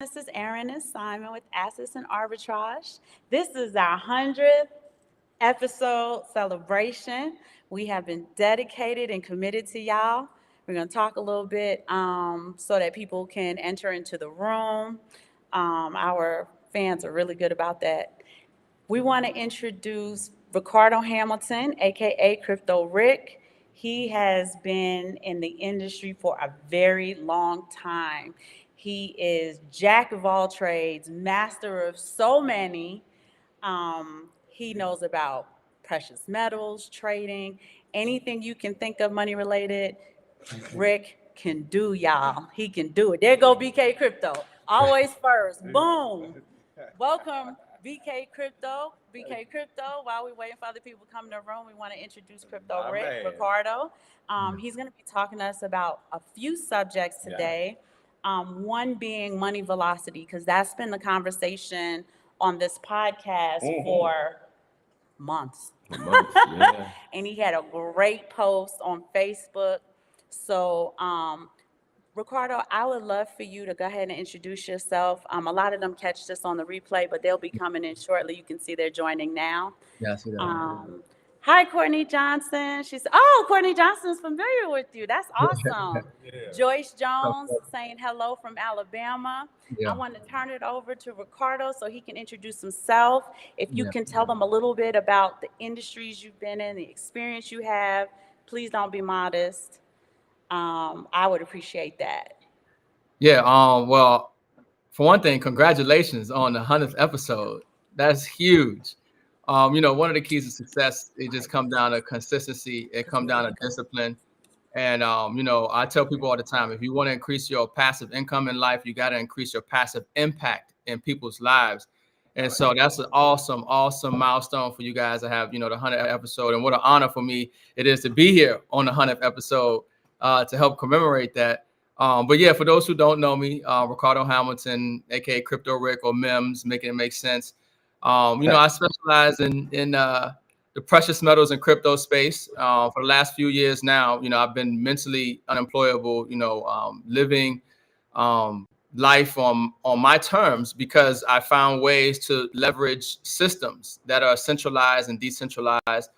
This is Erin and Simon with Assets and Arbitrage. This is our 100th episode celebration. We have been dedicated and committed to y'all. We're going to talk a little bit so that people can enter into the room. Our fans are really good about that. We want to introduce Ricardo Hamilton, aka Crypto Rick. He has been in the industry for a very long time. He is jack of all trades, master of so many. He knows about precious metals, trading, anything you can think of money related. Rick can do, y'all. He can do it. There go BK Crypto. Always first. Boom. Welcome, BK Crypto. BK Crypto. While we're waiting for other people to come in the room, we want to introduce Crypto Rick, Ricardo. He's going to be talking to us about a few subjects today. One being money velocity, because that's been the conversation on this podcast for months. Yeah. And he had a great post on Facebook. So, Ricardo, I would love for you to go ahead and introduce yourself. A lot of them catch this on the replay, but they'll be coming in shortly. You can see they're joining now. Yeah, I see that. Hi, Courtney Johnson. She said, "Oh, Courtney Johnson's familiar with you. That's awesome." Joyce Jones saying hello from Alabama. I Yeah, want to turn it over to Ricardo so he can introduce himself. If you yeah. can tell them a little bit about the industries you've been in, the experience you have, please don't be modest. I would appreciate that. Yeah. Well, for one thing, congratulations on the 100th episode. That's huge. One of the keys to success, it just comes down to consistency. It comes down to discipline. And I tell people all the time, if you want to increase your passive income in life, you got to increase your passive impact in people's lives. And so that's an awesome, awesome milestone for you guys to have, the 100th episode. And what an honor for me it is to be here on the 100th episode to help commemorate that. But yeah, for those who don't know me, Ricardo Hamilton, aka Crypto Rick or MIMS, making it make sense. I specialize in the precious metals and crypto space for the last few years now. I've been mentally unemployable, living life on my terms because I found ways to leverage systems that are centralized and decentralized,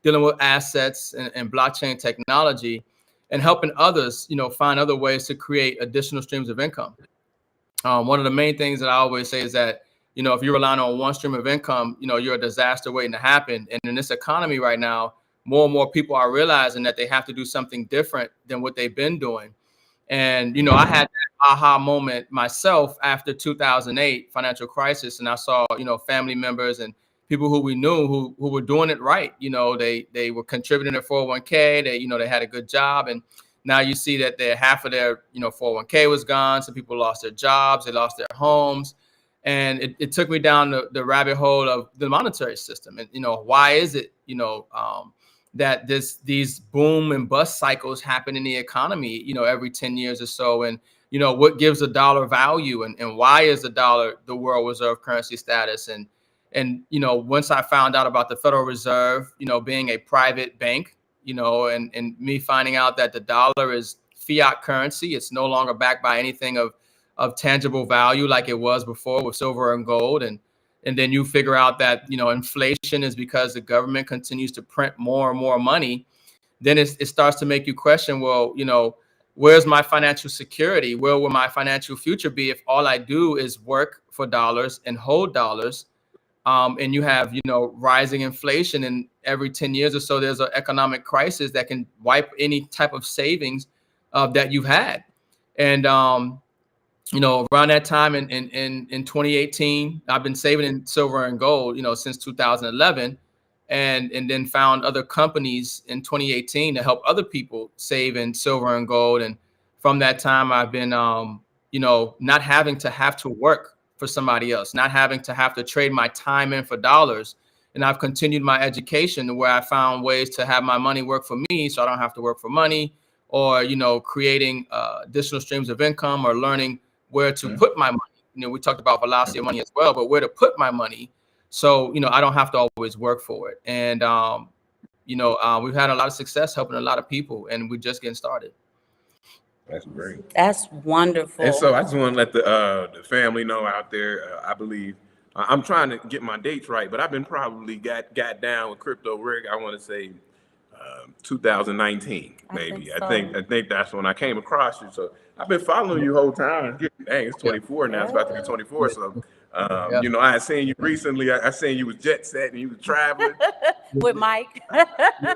dealing with assets and blockchain technology and helping others, find other ways to create additional streams of income. One of the main things that I always say is that, if you're relying on one stream of income, you're a disaster waiting to happen. And in this economy right now, more and more people are realizing that they have to do something different than what they've been doing. And, I had that aha moment myself after 2008 financial crisis. And I saw, family members and people who we knew who were doing it right. They were contributing to 401k. They had a good job. And now you see that half of their, 401k was gone. Some people lost their jobs. They lost their homes. And it took me down the rabbit hole of the monetary system. And, why is it, that these boom and bust cycles happen in the economy, every 10 years or so. And, what gives a dollar value and why is the dollar the world reserve currency status? And once I found out about the Federal Reserve, being a private bank, and me finding out that the dollar is fiat currency, it's no longer backed by anything of tangible value like it was before with silver and gold. And then you figure out that, inflation is because the government continues to print more and more money. Then it starts to make you question, well, where's my financial security? Where will my financial future be if all I do is work for dollars and hold dollars? And you have, rising inflation, and every 10 years or so, there's an economic crisis that can wipe any type of savings that you've had. And, around that time in 2018, I've been saving in silver and gold, since 2011, and then found other companies in 2018 to help other people save in silver and gold. And from that time, I've been, not having to work for somebody else, not having to have to trade my time in for dollars. And I've continued my education where I found ways to have my money work for me so I don't have to work for money, or, creating additional streams of income or learning where to put my money. We talked about velocity of money as well, but where to put my money so, I don't have to always work for it. And, we've had a lot of success helping a lot of people, and we're just getting started. That's great. That's And wonderful. so I just want to let the family know out there. I believe I'm trying to get my dates right, but I've been probably got down with crypto Rick. I want to say 2019, I think maybe. so. I think that's when I came across you. So I've been following you the whole time. Dang, it's Yeah. 24 now. It's about to be 24. Yeah. So, Yeah. you know, I had seen you recently. I seen you was jet set and you was traveling. With Mike. Yeah. I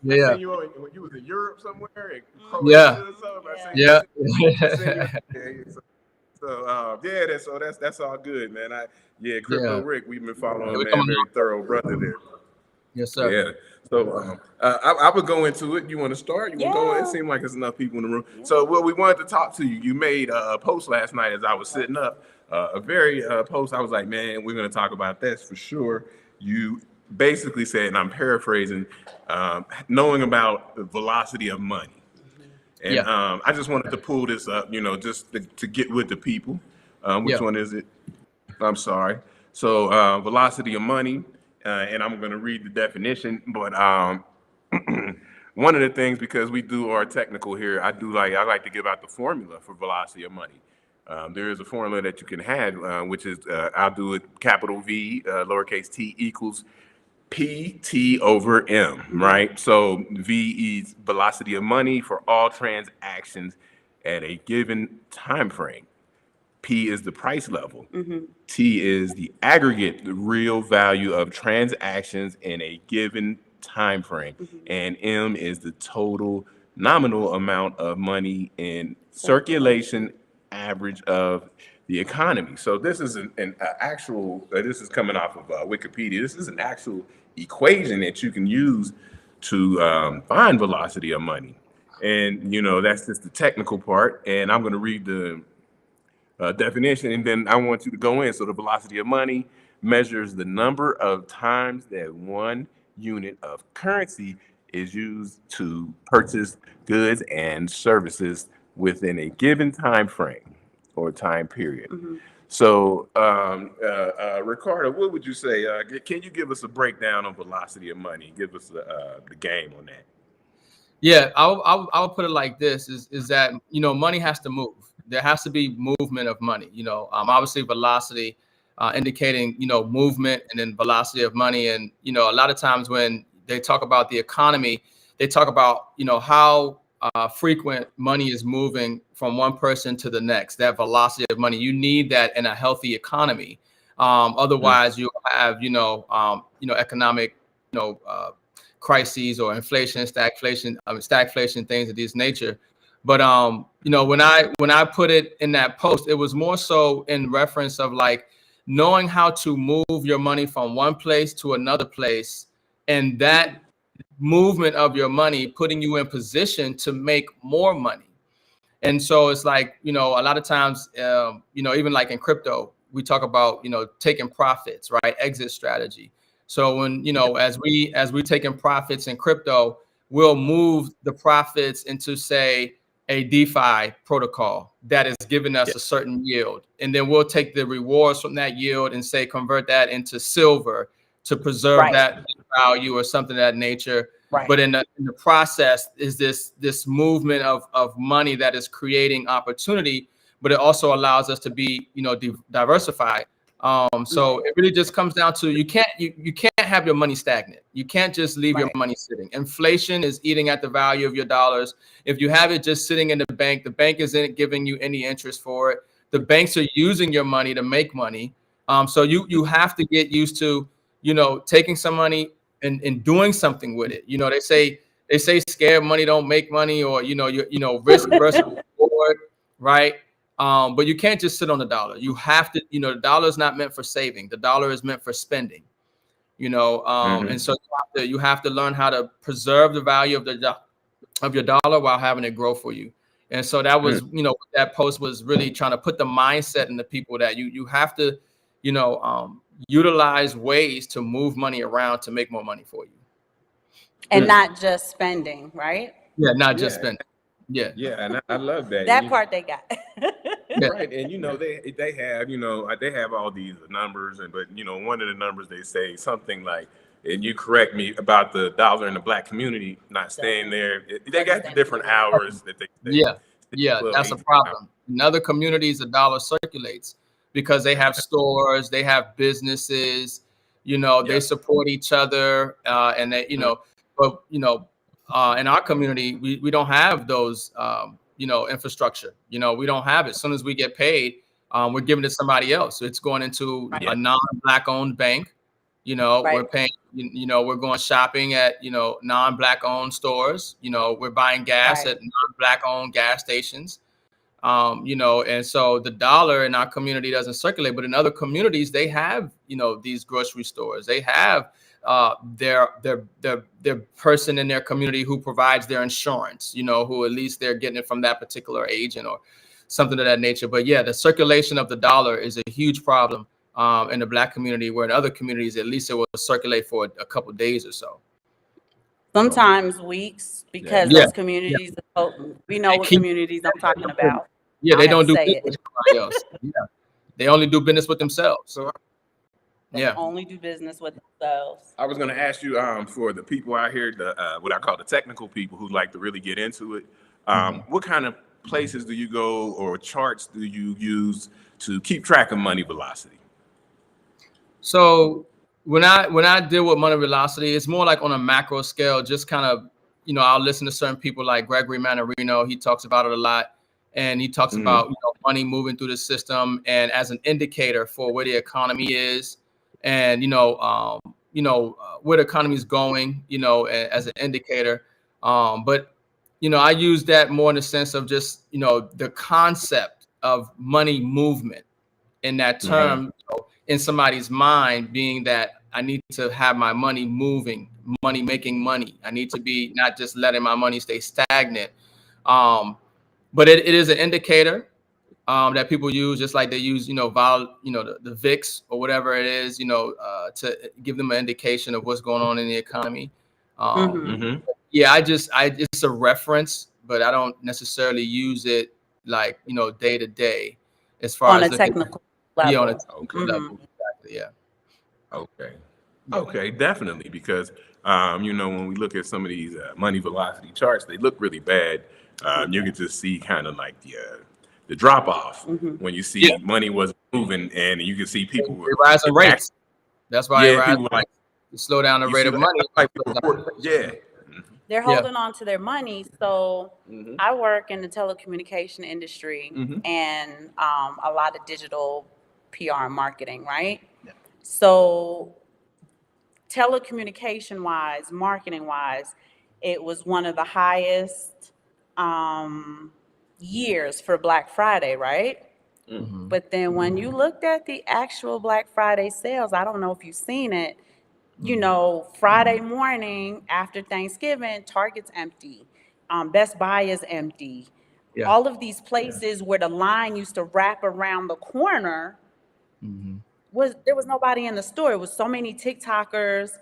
Yeah. seen you when you was in Europe somewhere, in Yeah. Croatia or something. Yeah. I seen you. So yeah, that's all good, man. Crypto Yeah. Rick, we've been following, We're coming man. Very along. thorough brother there. Yes, sir. Yeah. So I would go into it. You want to start? You want to go? It Yeah. seemed like there's enough people in the room. So well, we wanted to talk to you. You made a post last night as I was sitting up. A very post. I was like, man, we're going to talk about this for sure. You basically said, and I'm paraphrasing, knowing about the velocity of money. And Yeah. I just wanted to pull this up, you know, just to get with the people. Which Yeah. one is it? I'm sorry. So velocity of money, and I'm going to read the definition. But one of the things, because we do our technical here, I like to give out the formula for velocity of money. There is a formula that you can have, which is I'll do it capital V, lowercase t equals PT over M, right? So V is velocity of money for all transactions at a given time frame. P is the price level. T is the aggregate, the real value of transactions in a given time frame. And M is the total nominal amount of money in circulation average of the economy. So this is an actual, this is coming off of Wikipedia. This is an actual equation that you can use to find velocity of money. And, you know, that's just the technical part. And I'm going to read the definition, and then I want you to go in. So the velocity of money measures the number of times that one unit of currency is used to purchase goods and services within a given time frame or time period. So, Ricardo, what would you say? Can you give us a breakdown of velocity of money? Give us the game on that. Yeah, I'll put it like this: is that money has to move. There has to be movement of money. Obviously velocity, indicating movement, and then velocity of money. And a lot of times when they talk about the economy, they talk about how frequent money is moving from one person to the next. That velocity of money, you need that in a healthy economy. Otherwise, you'll have economic crises or inflation, stagflation, things of this nature. But when I put it in that post, it was more so in reference of like knowing how to move your money from one place to another place, and that movement of your money putting you in position to make more money. And so it's like, a lot of times, even like in crypto, we talk about, taking profits, right? Exit strategy. So when, as we taking profits in crypto, we'll move the profits into, say, a DeFi protocol that is giving us a certain yield. And then we'll take the rewards from that yield and say, convert that into silver to preserve that value or something of that nature. But in the process is this movement of money that is creating opportunity, but it also allows us to be diversified. So it really just comes down to you can't have your money stagnant. You can't just leave your money sitting. Inflation is eating at the value of your dollars. If you have it just sitting in the bank isn't giving you any interest for it. The banks are using your money to make money. So you have to get used to taking some money and doing something with it. They say scared money don't make money, or risk versus reward, right? But you can't just sit on the dollar. You have to, the dollar is not meant for saving. The dollar is meant for spending. And so you have to learn how to preserve the value of your dollar while having it grow for you. And so that was, that post was really trying to put the mindset in the people that you have to, utilize ways to move money around to make more money for you. And not just spending, right? Yeah, not just spending. Yeah. Yeah, and I love that. That part they got. Right, and they have all these numbers, but one of the numbers they say something like, and you correct me about the dollar in the black community not staying there. They got the different hours that they stay. Yeah. Yeah, Well, that's a 18 problem. In other communities, the dollar circulates because they have stores, they have businesses, they Yeah. support each other, and they, Mhm. but in our community, we don't have those, infrastructure. We don't have it. As soon as we get paid, we're giving it to somebody else. So it's going into Yeah. a non-black owned bank. We're Right. paying. We're going shopping at non-black owned stores. We're buying gas Right. at non-black owned gas stations. And so the dollar in our community doesn't circulate, but in other communities, they have, these grocery stores. They have their person in their community who provides their insurance, who at least they're getting it from that particular agent or something of that nature. But yeah, the circulation of the dollar is a huge problem in the Black community, where in other communities, at least it will circulate for a couple of days or so. Sometimes weeks, Yeah. because Yeah. those communities, we know They what keep- communities I'm talking about. Yeah, I they have to don't do say business it. with somebody else. Yeah. They only do business with themselves. So They Yeah. only do business with themselves. I was going to ask you, for the people out here, the what I call the technical people who like to really get into it, what kind of places do you go or charts do you use to keep track of money velocity? So when I deal with money velocity, it's more like on a macro scale, just kind of, I'll listen to certain people like Gregory Mannarino. He talks about it a lot. And he talks about money moving through the system and as an indicator for where the economy is and where the economy is going, as an indicator. But I use that more in the sense of just, the concept of money movement in that term, in somebody's mind, being that I need to have my money moving, money making money. I need to be not just letting my money stay stagnant. But it is an indicator that people use, just like they use, the VIX or whatever it is, to give them an indication of what's going on in the economy. Yeah, it's a reference, but I don't necessarily use it like, day to day as far On as a looking technical on a level. technical level. Exactly, yeah. Okay. Okay, definitely, because when we look at some of these money velocity charts, they look really bad. You can just see kind of like the drop off when you see Yeah. money was moving, and you can see people They were rise in rates. That's why it yeah, rises. people were like You slow down the you rate see of like, money. like yeah. They're Yeah. holding on to their money. So I work in the telecommunication industry and a lot of digital PR and marketing, right? Yeah. So telecommunication wise, marketing wise, it was one of the highest years for Black Friday, right? But then when you looked at the actual Black Friday sales, I don't know if you've seen it, Friday morning after Thanksgiving, Target's empty. Best Buy is empty. Yeah. All of these places where the line used to wrap around the corner, there was nobody in the store. It was so many TikTokers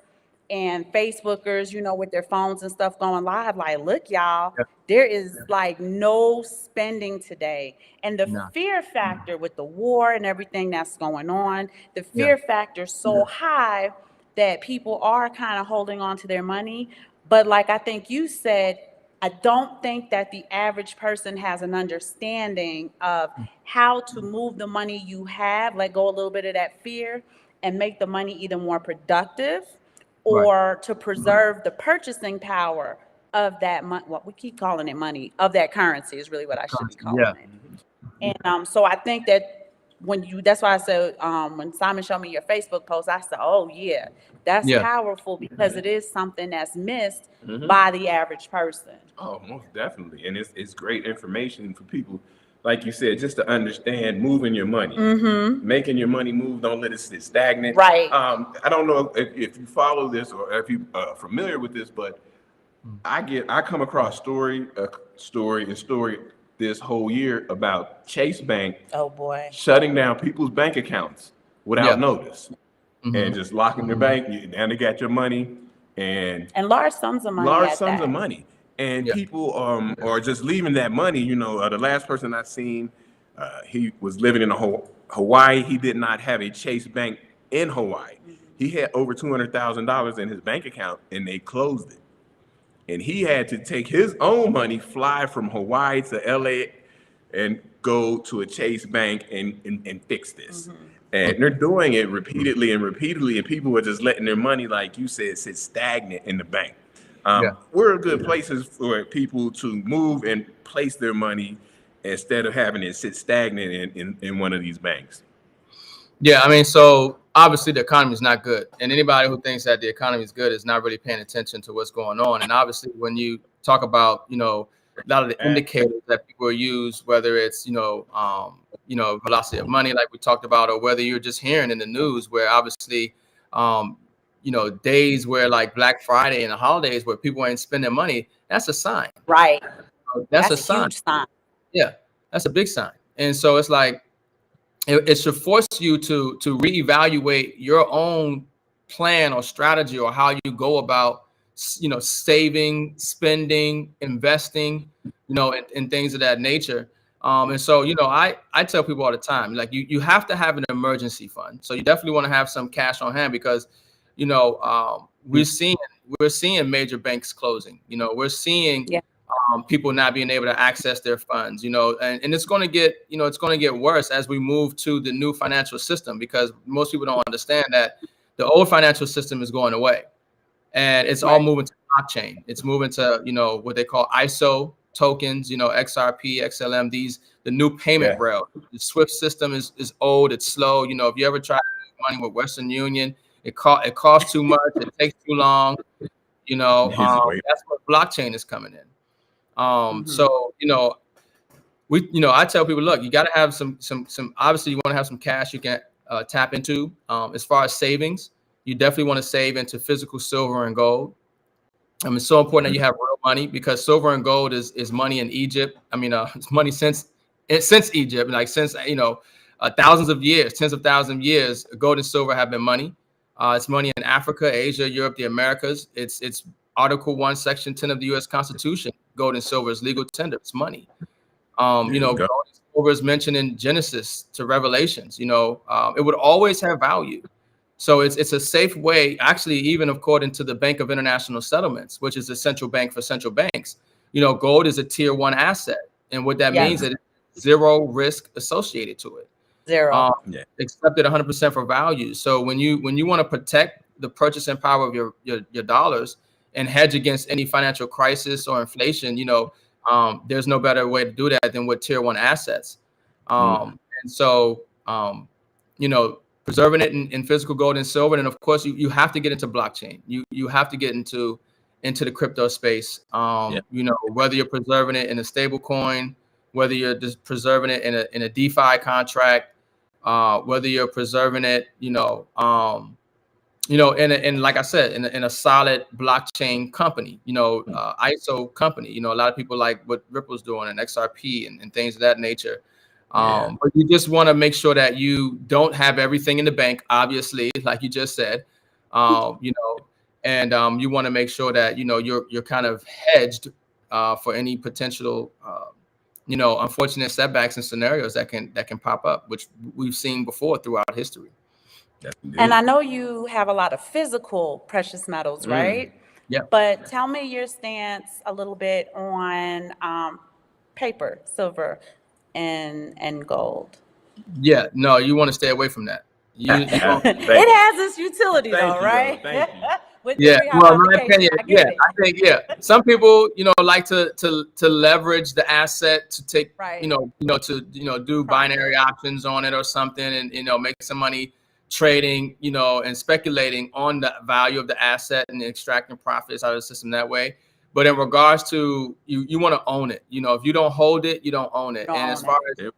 and Facebookers, with their phones and stuff going live. Like, look, y'all, Yeah. there is like no spending today. And the No. fear factor with the war and everything that's going on, the Yeah. fear factor is so high that people are kind of holding on to their money. But like I think you said, I don't think that the average person has an understanding of how to move the money you have, let go a little bit of that fear, and make the money either more productive or to preserve the purchasing power of that money. What we keep calling it money, of that currency is really what I should be calling Yeah. it. And so I think that that's why I said, when Simon showed me your Facebook post, I said, oh yeah, that's Yeah. powerful because it is something that's missed by the average person. Oh, most definitely. And it's great information for people, like you said, just to understand moving your money, making your money move. Don't let it sit stagnant. Right. I don't know if you follow this or if you are familiar with this, but I come across story this whole year about Chase Bank Oh boy. shutting down people's bank accounts without Yeah. notice and just locking their bank. And they got your money and large sums of money. large at sums that. of money. And Yeah. people are just leaving that money. The last person I seen, he was living in Hawaii. He did not have a Chase Bank in Hawaii. He had over $200,000 in his bank account, and they closed it. And he had to take his own money, fly from Hawaii to LA, and go to a Chase bank and fix this. And they're doing it repeatedly and repeatedly, and people are just letting their money, like you said, sit stagnant in the bank. Yeah. Where are good places for people to move and place their money instead of having it sit stagnant in one of these banks? Yeah, I mean, so obviously the economy is not good, and anybody who thinks that the economy is good is not really paying attention to what's going on. And obviously, when you talk about, a lot of the indicators that people use, whether it's velocity of money, like we talked about, or whether you're just hearing in the news, where obviously, days where like Black Friday and the holidays where people ain't spending money, that's a sign. Right. That's a a sign. huge sign. Yeah, that's a big sign. And so it's like, it should force you to reevaluate your own plan or strategy, or how you go about, saving, spending, investing, and things of that nature. And so, I tell people all the time, like you have to have an emergency fund. So you definitely want to have some cash on hand, because, we're seeing major banks closing. We're seeing people not being able to access their funds, and it's going to get worse as we move to the new financial system, because most people don't understand that the old financial system is going away, and it's all moving to blockchain. It's moving to, what they call ISO tokens, XRP, XLM, the new payment rail. The SWIFT system is old, it's slow. If you ever try to make money with Western Union, it costs too much, it takes too long. That's where blockchain is coming in. So, I tell people, look, you got to have some, obviously you want to have some cash you can tap into. As far as savings, you definitely want to save into physical silver and gold. It's so important that you have real money, because silver and gold is money in Egypt. It's money since Egypt, like since, thousands of years, tens of thousands of years, gold and silver have been money. It's money in Africa, Asia, Europe, the Americas. It's Article 1, Section 10 of the U.S. Constitution. Gold and silver is legal tender. It's money. Gold and silver is mentioned in Genesis to Revelations. It would always have value. So it's a safe way, actually, even according to the Bank of International Settlements, which is the central bank for central banks. Gold is a tier 1 asset. And what that means is zero risk associated to it. Zero. Accepted 100% for value. So when you want to protect the purchasing power of your dollars and hedge against any financial crisis or inflation, there's no better way to do that than with tier 1 assets. And so, preserving it in physical gold and silver. And of course, you have to get into blockchain. You have to get into the crypto space. Whether you're preserving it in a stable coin, whether you're just preserving it in a DeFi contract, whether you're preserving it, in like I said, in a solid blockchain company, ISO company. A lot of people like what Ripple's doing and XRP and things of that nature. But you just want to make sure that you don't have everything in the bank, obviously, like you just said, and you want to make sure that, you're kind of hedged for any potential, unfortunate setbacks and scenarios that can pop up, which we've seen before throughout history. And I know you have a lot of physical precious metals, right? Yeah. But tell me your stance a little bit on paper, silver, and gold. Yeah, no, you want to stay away from that. It has its utility, though, right? Thank you. Well, in my opinion, I think some people, like to leverage the asset to take, do binary options on it or something, and make some money trading, and speculating on the value of the asset and extracting profits out of the system that way. But in regards to you want to own it. If you don't hold it, you don't own it. And as far as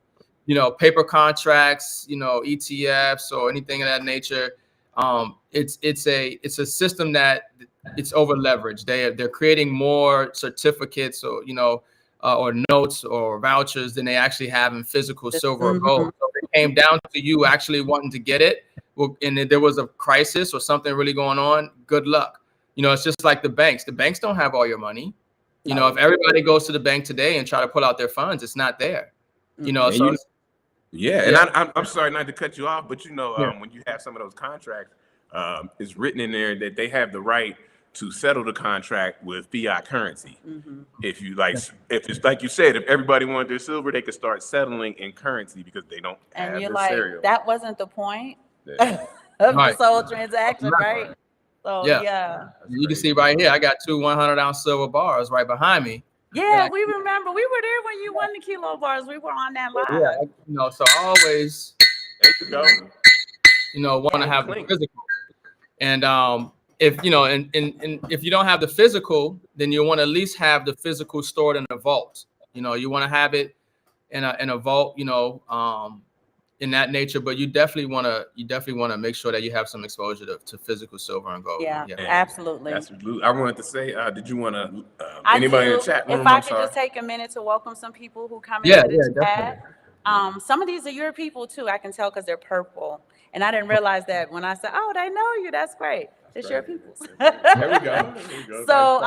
paper contracts, ETFs or anything of that nature, it's a system that it's over leveraged. They're creating more certificates or or notes or vouchers than they actually have in physical silver or gold. So if it came down to you actually wanting to get it, and there was a crisis or something really going on, good luck. It's just like the banks. The banks don't have all your money. If everybody goes to the bank today and try to pull out their funds, it's not there. And I'm sorry not to cut you off, but when you have some of those contracts, it's written in there that they have the right to settle the contract with fiat currency. Mm-hmm. If it's like you said, if everybody wanted their silver, they could start settling in currency because they don't And have you're the like, cereal. that wasn't the point Yeah. of Right. this whole transaction, Right. right? So Yeah. yeah. You can see right here, I got 2 100-ounce silver bars right behind me. Yeah, we remember. We were there when you won the kilo bars. We were on that live. Yeah, so I always, There you go. want to have the Clink. physical. And if and if you don't have the physical, then you want to at least have the physical stored in a vault. You want to have it in a vault, in that nature. But you definitely want to make sure that you have some exposure to physical silver and gold. Yeah, Yeah. absolutely. Absolutely. I wanted to say, did you want to? I Anybody do. in the chat room? If I I'm could sorry. just take a minute to welcome some people who come Yeah, into the yeah, chat. Some of these are your people too. I can tell because they're purple, and I didn't realize that when I said, "Oh, they know you." That's great. It's your peoples. There we go. There we go. So,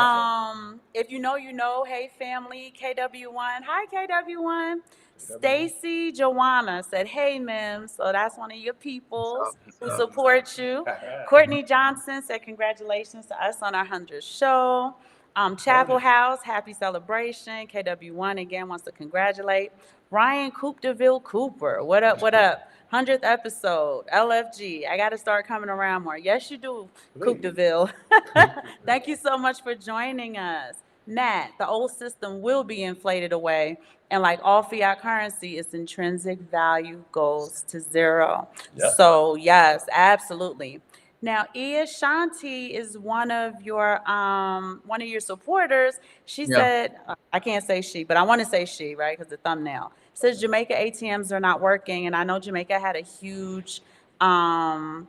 if you know, you know. Hey, family, KW1. Hi, KW1. Stacy Joanna said, "Hey, Mim." So that's one of your peoples who support you. Courtney Johnson said, "Congratulations to us on our 100th show." Chapel House, happy celebration. KW1 again wants to congratulate. Ryan Coop Cooper, what up, what up? 100th episode, LFG. I got to start coming around more. Yes, you do, Coop DeVille. Thank you so much for joining us. Nat, the old system will be inflated away. And like all fiat currency, its intrinsic value goes to zero. Yeah. So yes, absolutely. Now, Ia Shanti is one of your supporters. She said, I can't say she, but I want to say she, right? Because the thumbnail says Jamaica ATMs are not working, and I know Jamaica had a huge, like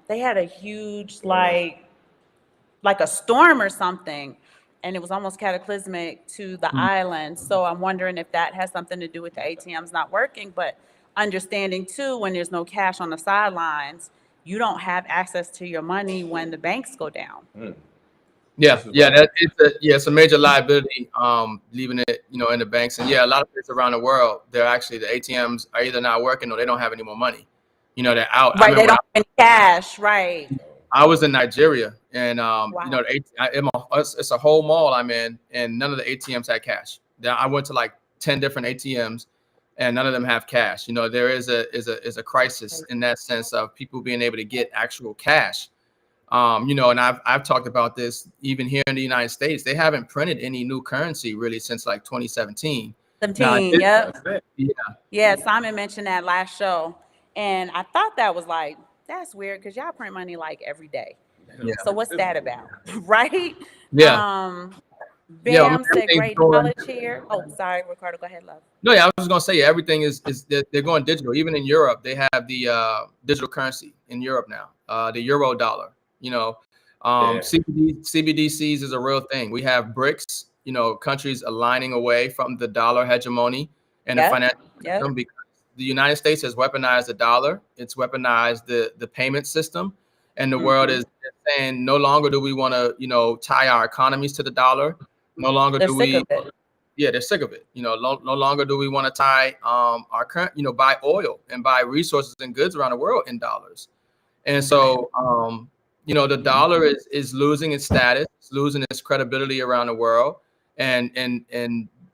a storm or something, and it was almost cataclysmic to the island. So I'm wondering if that has something to do with the ATMs not working, but understanding too, when there's no cash on the sidelines, you don't have access to your money when the banks go down. It's a major liability, leaving it, in the banks. And a lot of places around the world, they're actually, the ATMs are either not working or they don't have any more money. They're out. Right, they don't have any cash, right. I was in Nigeria, and Wow. it's a whole mall I'm in, and none of the ATMs had cash. I went to like 10 different ATMs, and none of them have cash. There is a crisis in that sense of people being able to get actual cash. And I've talked about this even here in the United States. They haven't printed any new currency really since like 2017. 17, yep. Yeah, Simon mentioned that last show, and I thought that was like, that's weird because y'all print money like every day. Yeah. So what's that about, right? Yeah. Bam said great knowledge here. Oh, sorry, Ricardo, go ahead, love. No, I was just gonna say everything is they're going digital. Even in Europe, they have the digital currency in Europe now, the euro dollar. CBDCs is a real thing. We have BRICS, countries aligning away from the dollar hegemony and the financial system, because the United States has weaponized the dollar. It's weaponized the payment system, and the world is saying no longer do we want to, tie our economies to the dollar. No longer They're sick of it. Yeah, they're sick of it. No longer do we want to tie our current, buy oil and buy resources and goods around the world in dollars. And so, the dollar is losing its status, it's losing its credibility around the world. And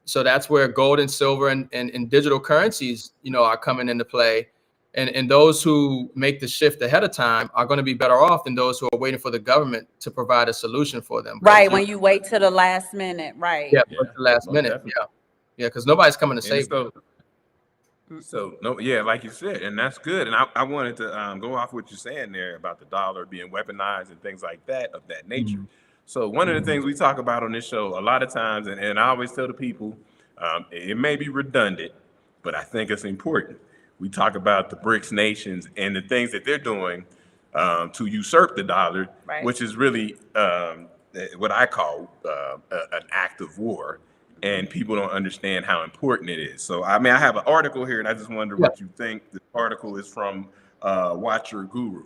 so that's where gold and silver and digital currencies, are coming into play. And those who make the shift ahead of time are going to be better off than those who are waiting for the government to provide a solution for them. Right, when you wait to the last minute, right? Yeah, the last minute. Definitely. Yeah, because nobody's coming to save you. So no, like you said, and that's good. And I wanted to go off what you're saying there about the dollar being weaponized and things like that of that nature. Mm-hmm. So one of the things we talk about on this show a lot of times, and I always tell the people, it may be redundant, but I think it's important. We talk about the BRICS nations and the things that they're doing to usurp the dollar, which is really what I call an act of war. And people don't understand how important it is. So, I have an article here, and I just wonder what you think. The article is from Watch Your Guru.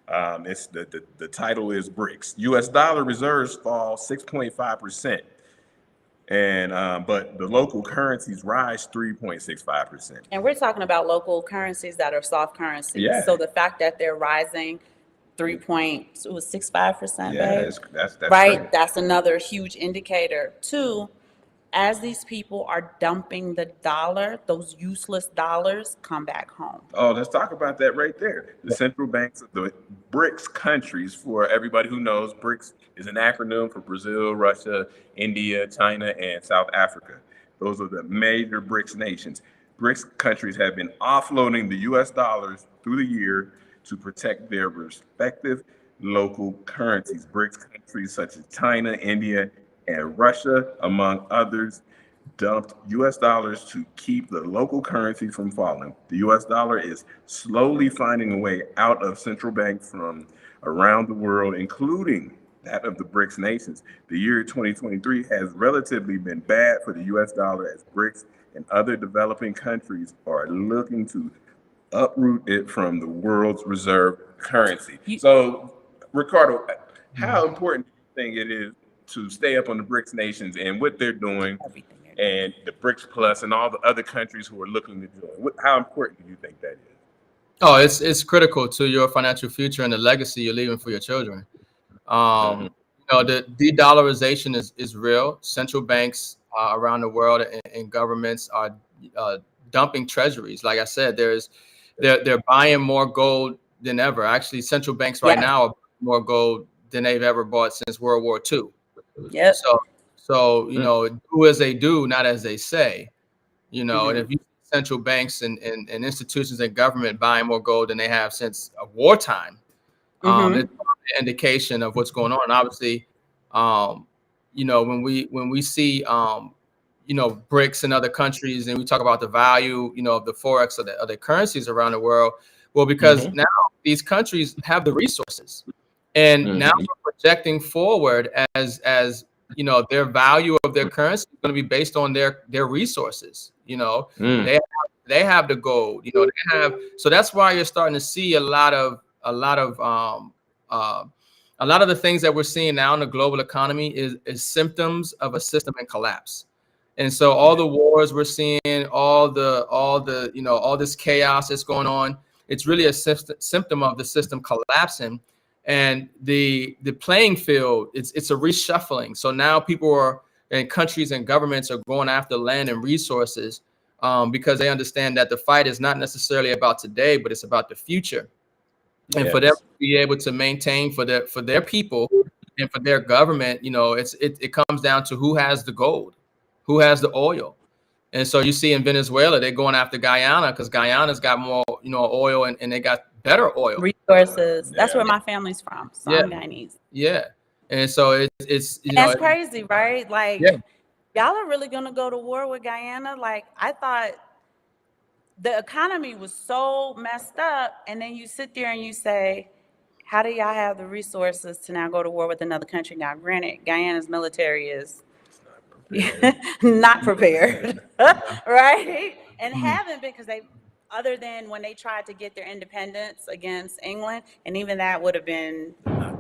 It's the title is BRICS. U.S. dollar reserves fall 6.5%. And but the local currencies rise 3.65%. And we're talking about local currencies that are soft currencies. Yeah. So the fact that they're rising 3.65%, Yeah, babe. that's Right? great. That's another huge indicator. Two, as these people are dumping the dollar, those useless dollars come back home. Oh, let's talk about that right there. The central banks of the BRICS countries, for everybody who knows, BRICS is an acronym for Brazil, Russia, India, China, and South Africa. Those are the major BRICS nations. BRICS countries have been offloading the US dollars through the year to protect their respective local currencies. BRICS countries such as China, India, and Russia, among others, dumped US dollars to keep the local currencies from falling. The US dollar is slowly finding a way out of central banks from around the world, including that of the BRICS nations. The year 2023 has relatively been bad for the US dollar as BRICS and other developing countries are looking to uproot it from the world's reserve currency. So, Ricardo, how important do you think it is to stay up on the BRICS nations and what they're doing, Everything they're doing. and the BRICS Plus and all the other countries who are looking to join? How important do you think that is? Oh, it's critical to your financial future and the legacy you're leaving for your children. The de-dollarization is real. Central banks around the world and governments are dumping treasuries. Like I said, they're buying more gold than ever. Actually, central banks right Yeah. now are buying more gold than they've ever bought since World War II. Yep. So do as they do, not as they say. And if Mhm. you see central banks and institutions and government buying more gold than they have since wartime, it's Mhm. an indication of what's going on. And obviously, when we see BRICS and other countries, and we talk about the value, of the forex of the currencies around the world, well, because now these countries have the resources, and now we're projecting forward as their value of their currency is going to be based on their resources. They have the gold. They have. So that's why you're starting to see a lot of the things that we're seeing now in the global economy is symptoms of a system in collapse. And so all the wars we're seeing, all this chaos that's going on, it's really a symptom of the system collapsing. And the playing field, it's a reshuffling. So now people and countries and governments are going after land and resources because they understand that the fight is not necessarily about today, but it's about the future. And for them to be able to maintain for their people and for their government, it comes down to who has the gold, who has the oil. And so you see in Venezuela, they're going after Guyana because Guyana's got more, oil and they got better oil. Resources. That's where my family's from. So Yeah. I'm Guyanese. Yeah. And so it's That's crazy, right? Like, Yeah. y'all are really gonna go to war with Guyana? Like, I thought the economy was so messed up, and then you sit there and you say, how do y'all have the resources to now go to war with another country? Now, granted, Guyana's military is not prepared, right? And haven't been, because they, other than when they tried to get their independence against England, and even that would have been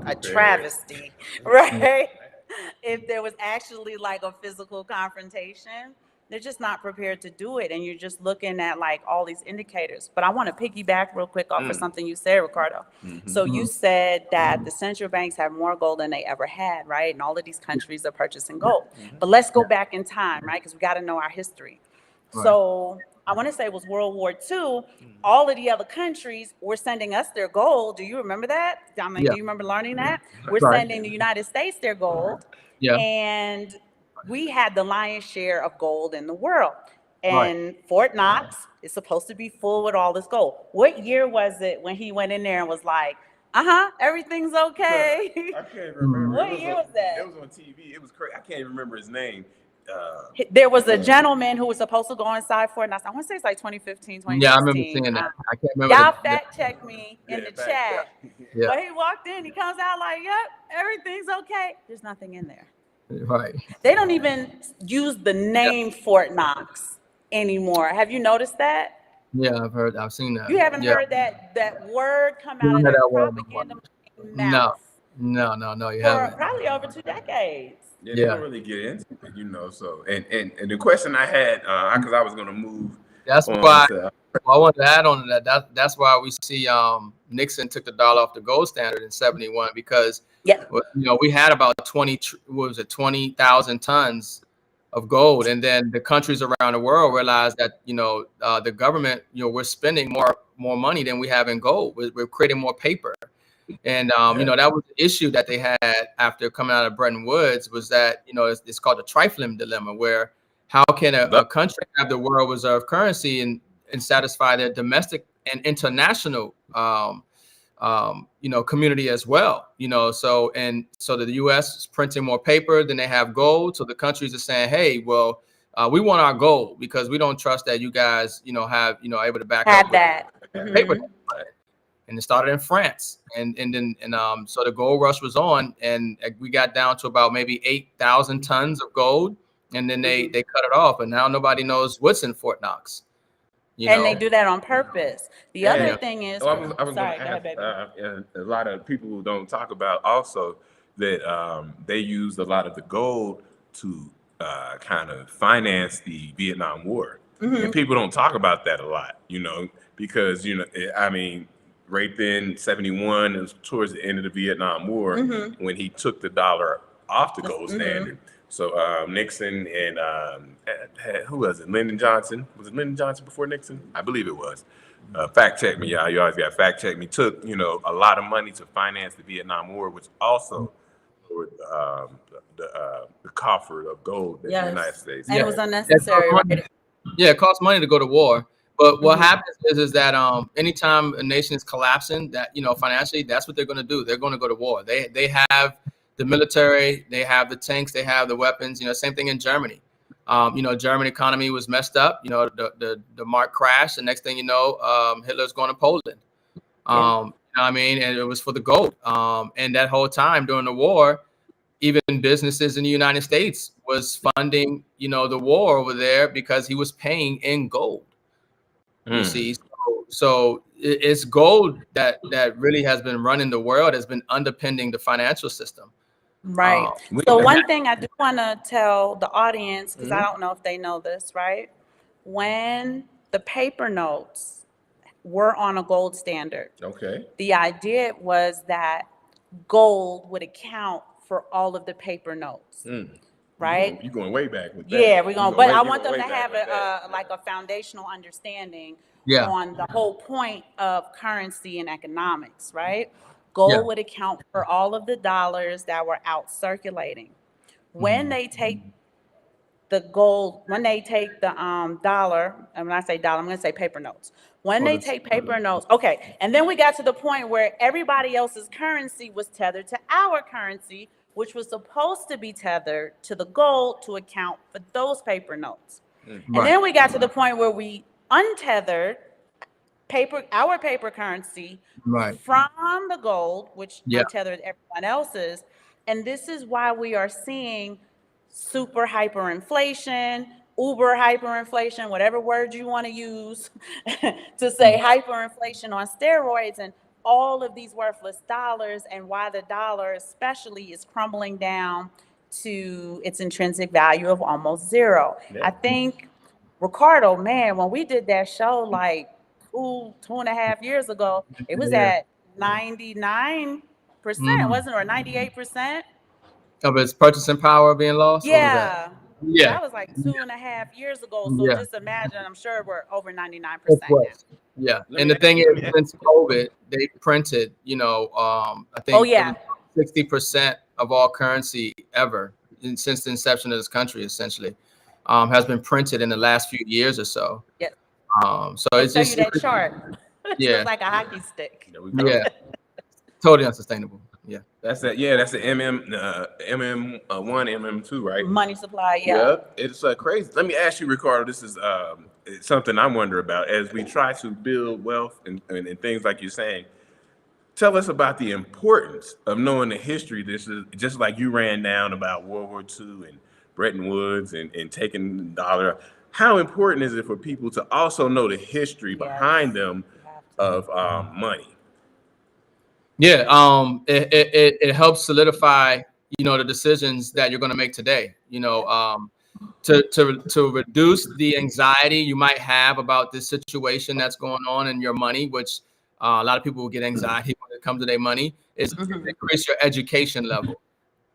a travesty, right? If there was actually like a physical confrontation, they're just not prepared to do it. And you're just looking at like all these indicators. But I want to piggyback real quick off of something you said, Ricardo. So you said that the central banks have more gold than they ever had, right? And all of these countries are purchasing gold. But let's go back in time, right? Because we got to know our history. So I want to say it was World War II. All of the other countries were sending us their gold. Do you remember that? I mean, Yeah. do you remember learning that? We're Right. sending the United States their gold. Yeah. And we had the lion's share of gold in the world. Right. And Fort Knox is supposed to be full with all this gold. What year was it when he went in there and was like, everything's okay? I can't remember. What year was that? It was on TV. It was crazy. I can't even remember his name. There was a gentleman who was supposed to go inside Fort Knox. I want to say it's like 2015, Yeah, I remember 2016. seeing that. I can't remember. Y'all fact check me in the fact chat. Yeah. But he walked in, he comes out like, yep, everything's okay. There's nothing in there. Right. They don't even use the name Fort Knox anymore. Have you noticed that? Yeah, I've seen that. You haven't heard that word come out of Haven't heard their that word propaganda No. mouth You for haven't. probably over 2 decades. Yeah, they don't really get into it, So and the question I had, because I was gonna move. That's on why. to Well, I want to add on to that. That's why we see Nixon took the dollar off the gold standard in '71 because Yep. we had about 20,000 tons of gold, and then the countries around the world realized that the government we're spending more money than we have in gold. We're creating more paper, and that was the issue that they had after coming out of Bretton Woods was that it's called the trifling dilemma, where how can a country have the world reserve currency and satisfy their domestic and international community as well, so the U.S. is printing more paper than they have gold. So the countries are saying, hey, well, we want our gold because we don't trust that you guys, have, able to back up Had with that. paper. And it started in France, and so the gold rush was on, and we got down to about maybe 8,000 tons of gold, and then they cut it off, and now nobody knows what's in Fort Knox. And they do that on purpose. The other Yeah. thing is, I was going sorry, to go ask, ahead, baby. a lot of people don't talk about also that they used a lot of the gold to kind of finance the Vietnam War. And people don't talk about that a lot, because, I mean, right then, 71, it was towards the end of the Vietnam War when he took the dollar off the gold standard. So Nixon and who was it? Lyndon Johnson. Was it Lyndon Johnson before Nixon? I believe it was. Fact check me, y'all. You always got to fact check me. Took a lot of money to finance the Vietnam War, which also lowered the coffer of gold that the United States. And it was unnecessary, right? Yeah, it costs money to go to war. But what happens is that anytime a nation is collapsing, that financially, that's what they're going to do. They're going to go to war. They have the military, they have the tanks, they have the weapons. Same thing in Germany. German economy was messed up. The mark crashed. The next thing you know, Hitler's going to Poland. I mean, and it was for the gold. And that whole time during the war, even businesses in the United States was funding, the war over there because he was paying in gold. You see, so it's gold that really has been running the world, has been underpinning the financial system. Right. So one thing I do want to tell the audience, because I don't know if they know this, right? When the paper notes were on a gold standard, the idea was that gold would account for all of the paper notes. Right? You're going way back with that. Yeah, we're going, but I want them to have a foundational understanding on the whole point of currency and economics, right? Gold would account for all of the dollars that were out circulating. When they take the gold, when they take the dollar, and when I say dollar, I'm going to say paper notes. When they take paper notes, okay, and then we got to the point where everybody else's currency was tethered to our currency, which was supposed to be tethered to the gold to account for those paper notes. And then we got to the point where we untethered our paper currency from the gold, which untethered everyone else's. And this is why we are seeing super hyperinflation, uber hyperinflation, whatever word you want to use to say hyperinflation on steroids, and all of these worthless dollars, and why the dollar especially is crumbling down to its intrinsic value of almost zero. I think, Ricardo, man, when we did that show like 2.5 years ago, it was at 99%, wasn't it, or 98%? Of its purchasing power being lost? Yeah. Yeah. That was like 2.5 years ago. So just imagine, I'm sure we're over 99% now. Yeah. And the thing is, since COVID, they printed, I think 60% of all currency ever since the inception of this country, essentially, has been printed in the last few years or so. Yes. So it's show just you that chart. It's just like a hockey stick. Yeah. Totally unsustainable. Yeah. That's that. Yeah, that's the MM1, MM2, right? Money supply. Yeah. It's crazy. Let me ask you, Ricardo. This is something I wonder about as we try to build wealth and things like you're saying. Tell us about the importance of knowing the history. This is just like you ran down about World War II and Bretton Woods and taking the dollar. How important is it for people to also know the history behind them of money? Yeah, it helps solidify, the decisions that you're going to make today. to reduce the anxiety you might have about this situation that's going on in your money, which a lot of people will get anxiety when it comes to their money, is increase your education level.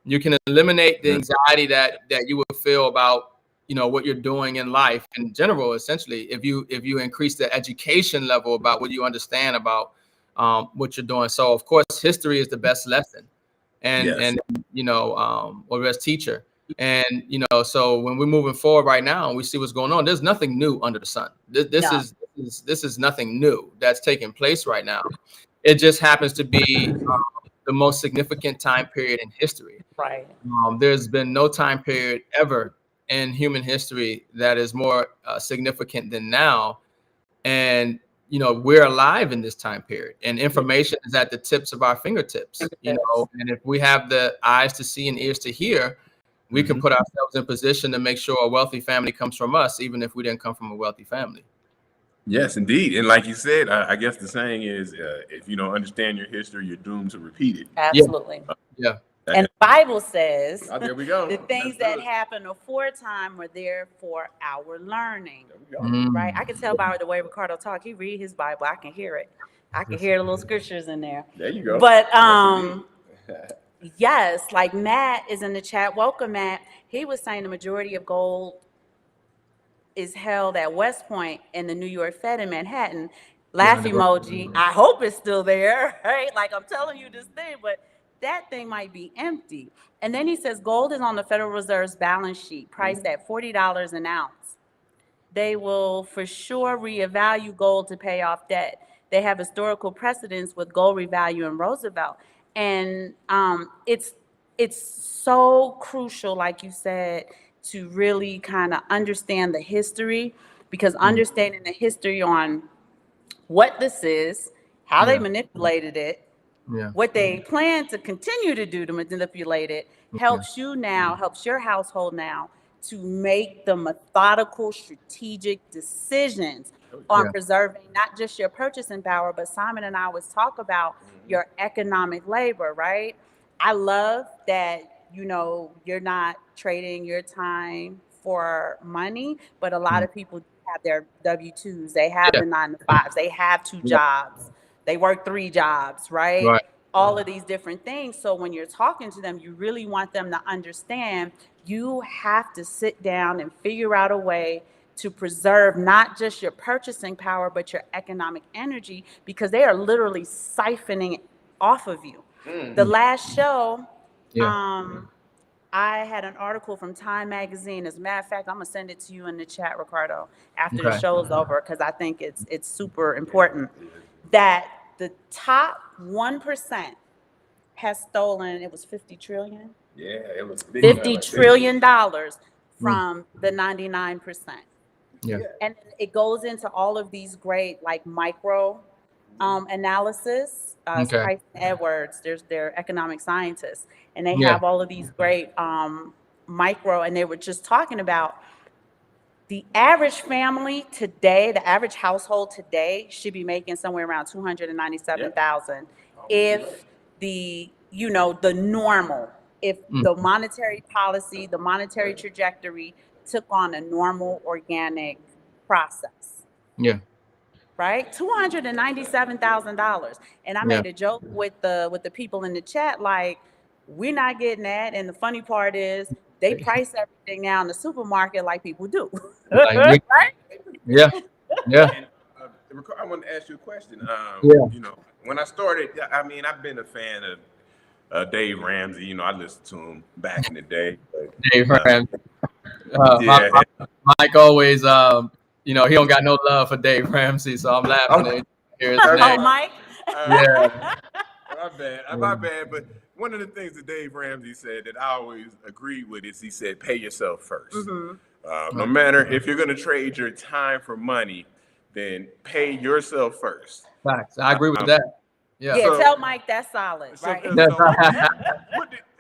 You can eliminate the anxiety that you would feel about what you're doing in life in general. Essentially, if you increase the education level about what you understand about what you're doing. So of course, history is the best lesson, and or best teacher. And so when we're moving forward right now and we see what's going on, there's nothing new under the sun. This is nothing new that's taking place right now. It just happens to be the most significant time period in history. Right. There's been no time period ever in human history that is more significant than now. And we're alive in this time period, and information is at the tips of our fingertips. And if we have the eyes to see and ears to hear, we can put ourselves in position to make sure a wealthy family comes from us, even if we didn't come from a wealthy family. Yes, indeed. And like you said, I guess the saying is, if you don't understand your history, you're doomed to repeat it. Absolutely. Yeah. And the Bible says There we go. the things that happen aforetime are there for our learning. Right? I can tell by the way Ricardo talk. He read his Bible. I can hear it. I can hear the little scriptures in there. There you go. But yes, like Matt is in the chat. Welcome, Matt. He was saying the majority of gold is held at West Point and the New York Fed in Manhattan. Laugh emoji. I hope it's still there, right? Like I'm telling you this thing, but that thing might be empty. And then he says gold is on the Federal Reserve's balance sheet, priced at $40 an ounce. They will for sure reevaluate gold to pay off debt. They have historical precedents with gold revaluing Roosevelt. And it's so crucial, like you said, to really kind of understand the history, because understanding the history on what this is, how they manipulated it, what they plan to continue to do to manipulate it, helps you now, helps your household now to make the methodical, strategic decisions on preserving not just your purchasing power, but Simon and I always talk about your economic labor, right? I love that, you're not trading your time for money, but a lot of people have their W-2s. They have the 9-to-5s. They have 2 jobs. They work 3 jobs, right? All of these different things. So when you're talking to them, you really want them to understand you have to sit down and figure out a way to preserve not just your purchasing power, but your economic energy, because they are literally siphoning off of you. The last show, I had an article from Time Magazine. As a matter of fact, I'm gonna send it to you in the chat, Ricardo, after the show is over, because I think it's super important that the top 1% has stolen. It was 50 trillion. Yeah, it was $50 trillion from the 99%. And it goes into all of these great like micro analysis. Price Edwards, they're economic scientists, and they have all of these great micro, and they were just talking about the average family today, the average household today should be making somewhere around 297,000 if the normal, if the monetary policy, the monetary trajectory took on a normal organic process. Right? $297,000. And I made a joke with the people in the chat, like, we're not getting that. And the funny part is they price everything now in the supermarket like people do. Right? And, I want to ask you a question. When I started, I've been a fan of Dave Ramsey. I listened to him back in the day. Dave Ramsey. Mike always, he don't got no love for Dave Ramsey, so I'm laughing. Mike? My bad. But one of the things that Dave Ramsey said that I always agreed with is he said, pay yourself first. No matter if you're going to trade your time for money, then pay yourself first. Facts. I agree with that. Tell Mike that's solid, right?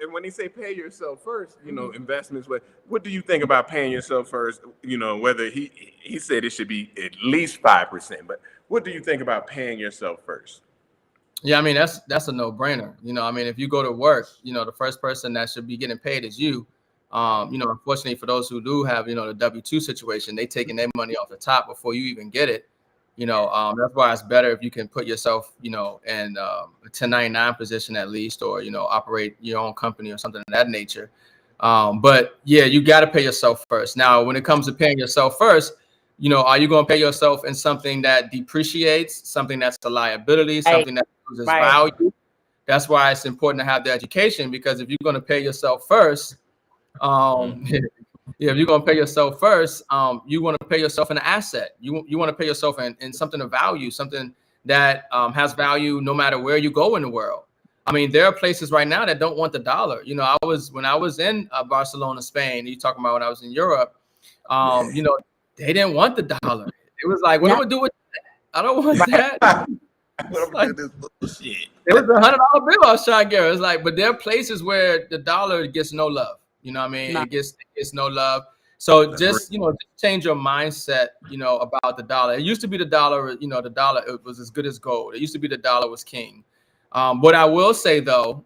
And when he say pay yourself first, investments, what do you think about paying yourself first? Whether he said it should be at least 5%, but what do you think about paying yourself first? Yeah, that's a no-brainer. If you go to work, the first person that should be getting paid is you. Unfortunately for those who do have, the W-2 situation, they taking their money off the top before you even get it. That's why it's better if you can put yourself, in a 1099 position at least, or, operate your own company or something of that nature. But yeah, you got to pay yourself first. Now, when it comes to paying yourself first, are you going to pay yourself in something that depreciates, something that's a liability, something that loses value? That's why it's important to have the education, because if you're going to pay yourself first, if you're going to pay yourself first, you want to pay yourself an asset. You want to pay yourself in something of value, something that has value no matter where you go in the world. I mean, there are places right now that don't want the dollar. When I was in Barcelona, Spain, you talking about when I was in Europe, they didn't want the dollar. It was like, what am I going to do with that? I don't want that. It was $100 bill I was trying to get. It's like, but there are places where the dollar gets no love. You know what I mean? No. It gets no love. So just change your mindset, about the dollar. It used to be the dollar, the dollar, it was as good as gold. It used to be the dollar was king. What I will say though,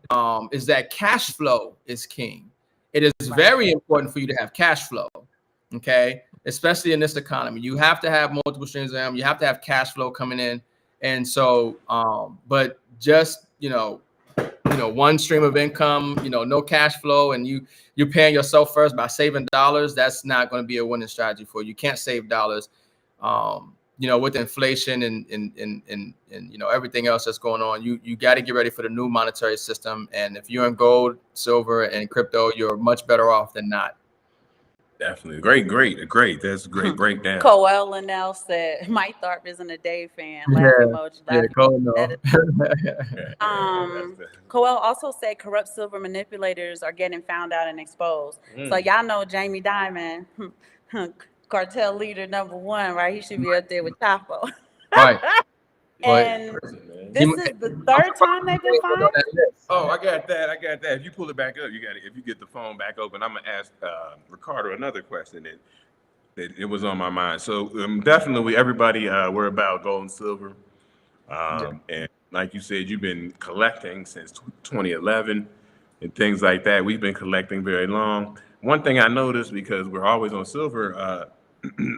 is that cash flow is king. It is very important for you to have cash flow. Okay. Especially in this economy, you have to have multiple streams of income. You have to have cash flow coming in. And so, but just, one stream of income, no cash flow, and you're paying yourself first by saving dollars, that's not going to be a winning strategy for you. You can't save dollars, with inflation and everything else that's going on. You got to get ready for the new monetary system. And if you're in gold, silver, and crypto, you're much better off than not. Definitely. Great. That's a great breakdown. Coel Linnell said, Mike Tharp isn't a Dave fan. Laugh emoji. Coel also said corrupt silver manipulators are getting found out and exposed. So y'all know Jamie Dimon, cartel leader #1, right? He should be up there with Chapo. Right. And this is the third time they've been fined. Oh, I got that. If you pull it back up, you got it. If you get the phone back open, I'm gonna ask Ricardo another question that it was on my mind. So definitely, everybody, we're about gold and silver, and like you said, you've been collecting since 2011 and things like that. We've been collecting very long. One thing I noticed, because we're always on silver,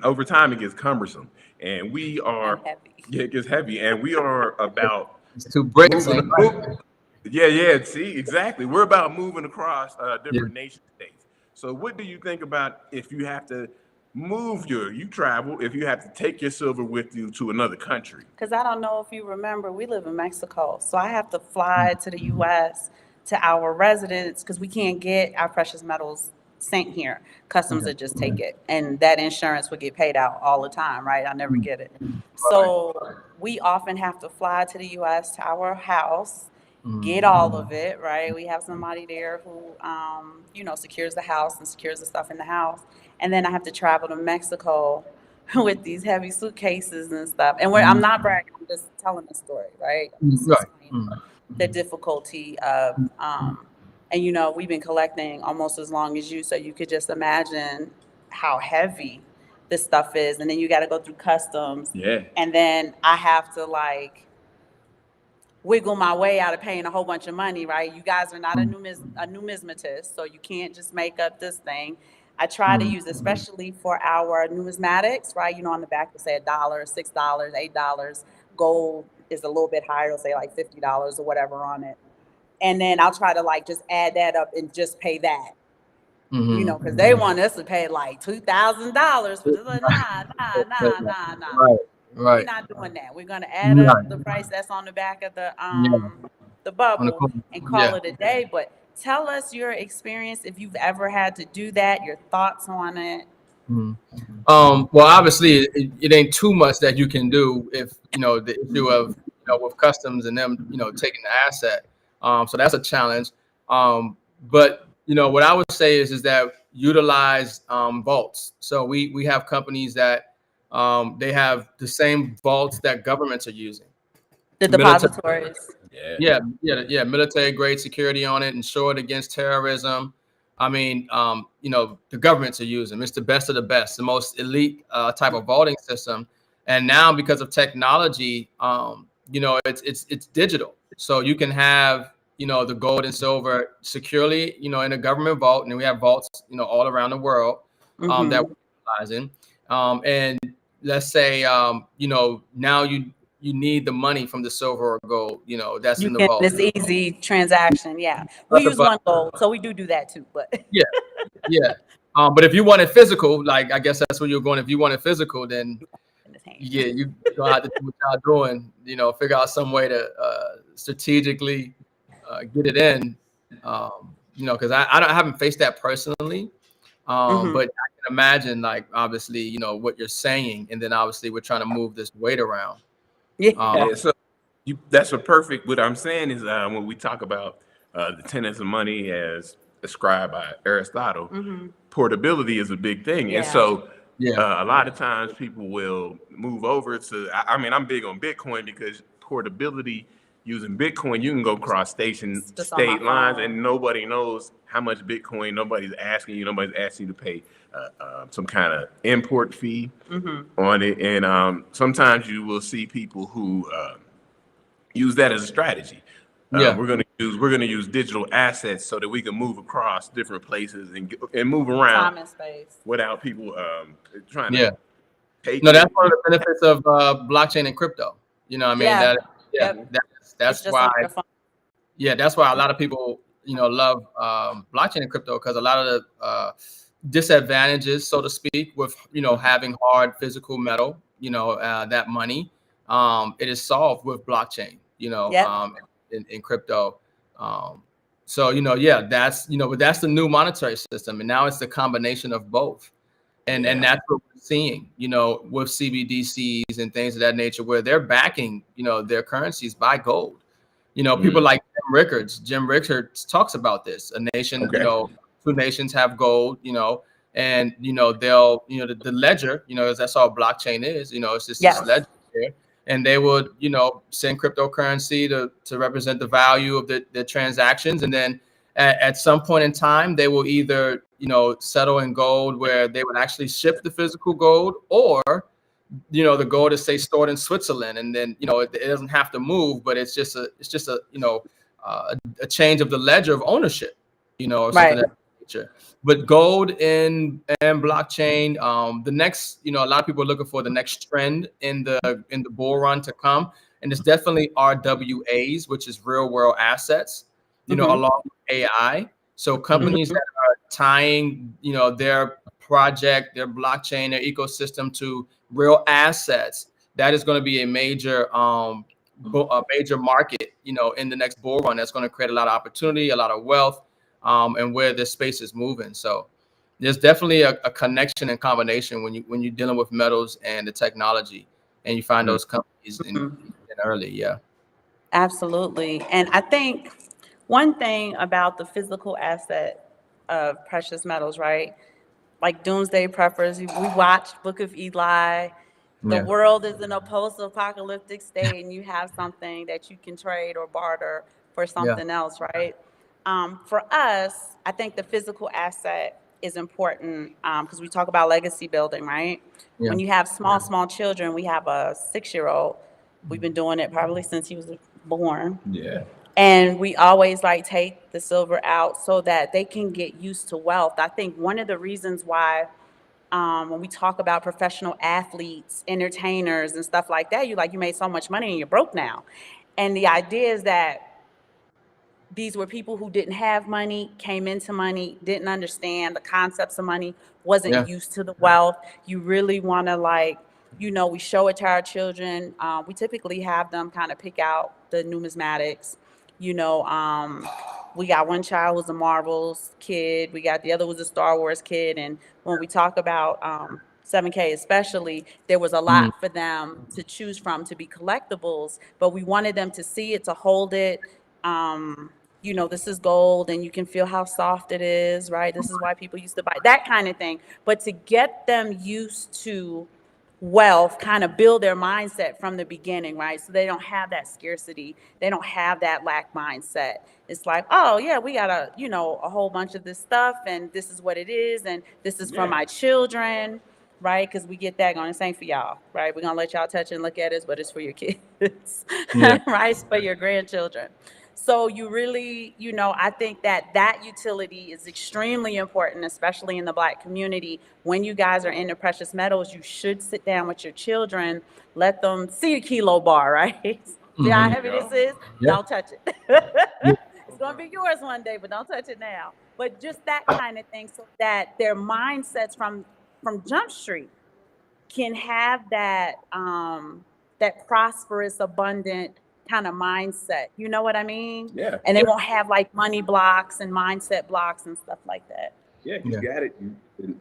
over time it gets cumbersome, and we are. Yeah, it gets heavy, and we are about two bricks. Yeah. See, exactly. We're about moving across different nation states. So, what do you think about if you have to move you travel, if you have to take your silver with you to another country? Because I don't know if you remember, we live in Mexico, so I have to fly to the U.S. to our residence because we can't get our precious metals sent here. Customs would just take it, and that insurance would get paid out all the time, right? I never get it. So we often have to fly to the U.S. to our house, get all of it, right? We have somebody there who, secures the house and secures the stuff in the house, and then I have to travel to Mexico with these heavy suitcases and stuff. And I'm not bragging; I'm just telling the story, right? The difficulty of and we've been collecting almost as long as you, so you could just imagine how heavy this stuff is. And then you got to go through customs. Yeah. And then I have to wiggle my way out of paying a whole bunch of money, right? You guys are not a numismatist, so you can't just make up this thing. I try to use, especially for our numismatics, right? On the back it'll say $1, $6, $8. Gold is a little bit higher, it'll say like $50 or whatever on it. And then I'll try to just add that up and just pay that, because they want us to pay like $2,000 for this. Nah. Right. We're not doing that. We're gonna add up the price that's on the back of the bubble and call it a day. But tell us your experience, if you've ever had to do that, your thoughts on it. Well, obviously, it ain't too much that you can do if the issue of with customs and them taking the asset. So that's a challenge. But what I would say is that utilize vaults. So we have companies that they have the same vaults that governments are using. The depositories. Yeah. Military grade security on it, insured against terrorism. I mean, the governments are using. It's the best of the best, the most elite type of vaulting system. And now, because of technology, it's digital. So you can have the gold and silver securely, in a government vault, and we have vaults, all around the world that we're utilizing. And let's say, now you need the money from the silver or gold, that's in the vault. It's easy transaction. Yeah, we use one gold, so we do that too. But yeah. But if you want it physical, like I guess that's where you're going. If you want it physical, then you don't have to do what y'all doing. Figure out some way to strategically get it in. Because I haven't faced that personally. But I can imagine, like, obviously, what you're saying, and then obviously we're trying to move this weight around. Yeah, so that's a perfect. What I'm saying is, when we talk about the tenets of money as described by Aristotle, portability is a big thing, and so a lot of times people will move over to. I mean, I'm big on Bitcoin because portability. Using Bitcoin, you can go cross state lines, and nobody knows how much Bitcoin. Nobody's asking you. Nobody's asking you to pay some kind of import fee on it. And sometimes you will see people who use that as a strategy. We're gonna use digital assets so that we can move across different places and move around time and space without people trying to. No, that's one of the benefits of blockchain and crypto. You know what I mean? That's why. That's why a lot of people, love blockchain and crypto, because a lot of the disadvantages, so to speak, with having hard physical metal, that money, it is solved with blockchain, in crypto. So that's but that's the new monetary system, and now it's the combination of both. And that's what we're seeing, with CBDCs and things of that nature, where they're backing, their currencies by gold. People like Jim Rickards talks about this. A nation, two nations have gold, and they'll, the ledger, as that's all blockchain is, it's just this ledger here, and they would, send cryptocurrency to represent the value of the transactions, and then at some point in time, they will either, settle in gold, where they would actually ship the physical gold, or, the gold is, say, stored in Switzerland, and then, it doesn't have to move, but it's just a change of the ledger of ownership, or something of that nature. But gold and blockchain, the next, a lot of people are looking for the next trend in the bull run to come, and it's definitely RWAs, which is real world assets. Along with AI. So companies that are tying, their project, their blockchain, their ecosystem to real assets, that is going to be a major market, in the next bull run. That's going to create a lot of opportunity, a lot of wealth, and where this space is moving. So there's definitely a connection and combination when you're dealing with metals and the technology, and you find those companies in early. Absolutely. And I think one thing about the physical asset of precious metals, right? Like Doomsday Preppers, we watched Book of Eli. The world is in a post-apocalyptic state, and you have something that you can trade or barter for something else, right? For us, I think the physical asset is important because we talk about legacy building, right? When you have small children, we have a 6-year-old. We've been doing it probably since he was born. And we always take the silver out so that they can get used to wealth. I think one of the reasons why when we talk about professional athletes, entertainers, and stuff like that, you made so much money and you're broke now. And the idea is that these were people who didn't have money, came into money, didn't understand the concepts of money, wasn't used to the wealth. You really want to we show it to our children. We typically have them kind of pick out the numismatics. We got one child who's a Marvels kid. We got the other was a Star Wars kid. And when we talk about 7K especially, there was a lot for them to choose from to be collectibles, but we wanted them to see it, to hold it. This is gold and you can feel how soft it is, right? This is why people used to buy that kind of thing. But to get them used to wealth, kind of build their mindset from the beginning, right? So they don't have that scarcity. They don't have that lack mindset. It's like, oh yeah, we got a whole bunch of this stuff and this is what it is. And this is for my children, right? Because we get that going, this ain't for y'all, right? We're going to let y'all touch and look at it, but it's for your kids, right? It's for your grandchildren. So you really, I think that utility is extremely important, especially in the Black community. When you guys are into precious metals, you should sit down with your children, let them see a kilo bar, right? See how Mhm. heavy this is? Yeah. Don't touch it. Yeah. It's going to be yours one day, but don't touch it now. But just that kind of thing, so that their mindsets from Jump Street can have that prosperous, abundant kind of mindset. You know what I mean? Yeah, And they won't have like money blocks and mindset blocks and stuff like that. yeah, you Yeah. got it.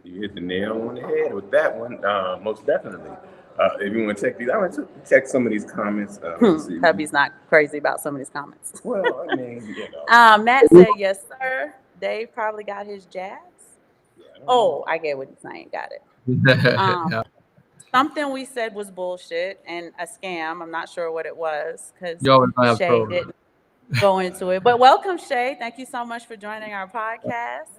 You hit the nail on the head with that one, most definitely. If you want to check these, I want to check some of these comments. Let's see. Hubby's not crazy about some of these comments. Well, I mean, Matt said, yes, sir. Dave probably got his jabs. yeah, I don't know. Oh, I get what he's saying. Got it. Yeah. Something we said was bullshit and a scam. I'm not sure what it was because You always gonna have Shay pros. didn't go into it. But welcome, Shay. Thank you so much for joining our podcast.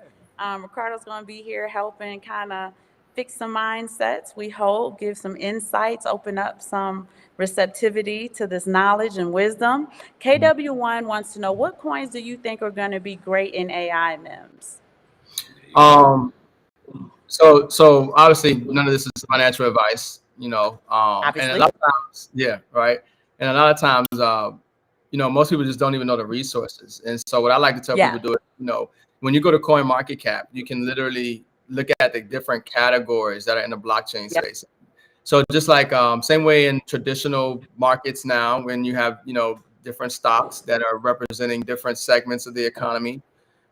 Ricardo's going to be here helping kind of fix some mindsets, we hope, give some insights, open up some receptivity to this knowledge and wisdom. KW1 wants to know, what coins do you think are going to be great in AI memes? So obviously none of this is financial advice, and a Obviously. lot of times, yeah, right. And a lot of times, most people just don't even know the resources. And so what I like to tell Yeah. people do is, when you go to CoinMarketCap, you can literally look at the different categories that are in the blockchain Yep. space. So just like same way in traditional markets now, when you have, different stocks that are representing different segments of the economy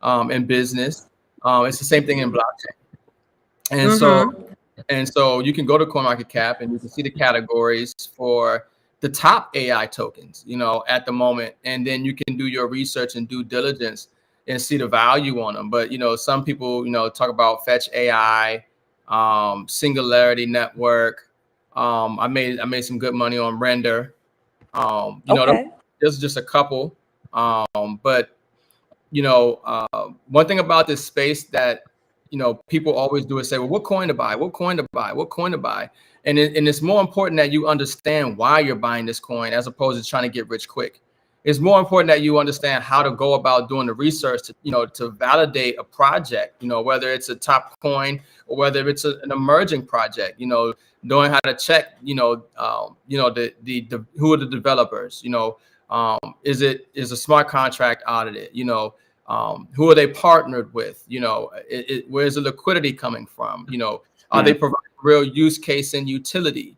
and business, it's the same thing in blockchain. And so you can go to CoinMarketCap and you can see the categories for the top AI tokens, at the moment. And then you can do your research and due diligence and see the value on them. But, some people, talk about Fetch AI, Singularity Network. I made some good money on Render. Okay. There's just a couple. But one thing about this space that people always do is say, well, what coin to buy, what coin to buy, what coin to buy. And it's more important that you understand why you're buying this coin as opposed to trying to get rich quick. It's more important that you understand how to go about doing the research to validate a project, whether it's a top coin or whether it's an emerging project, knowing how to check, the who are the developers, is a smart contract audited, who are they partnered with? Where's the liquidity coming from? Are they providing real use case and utility?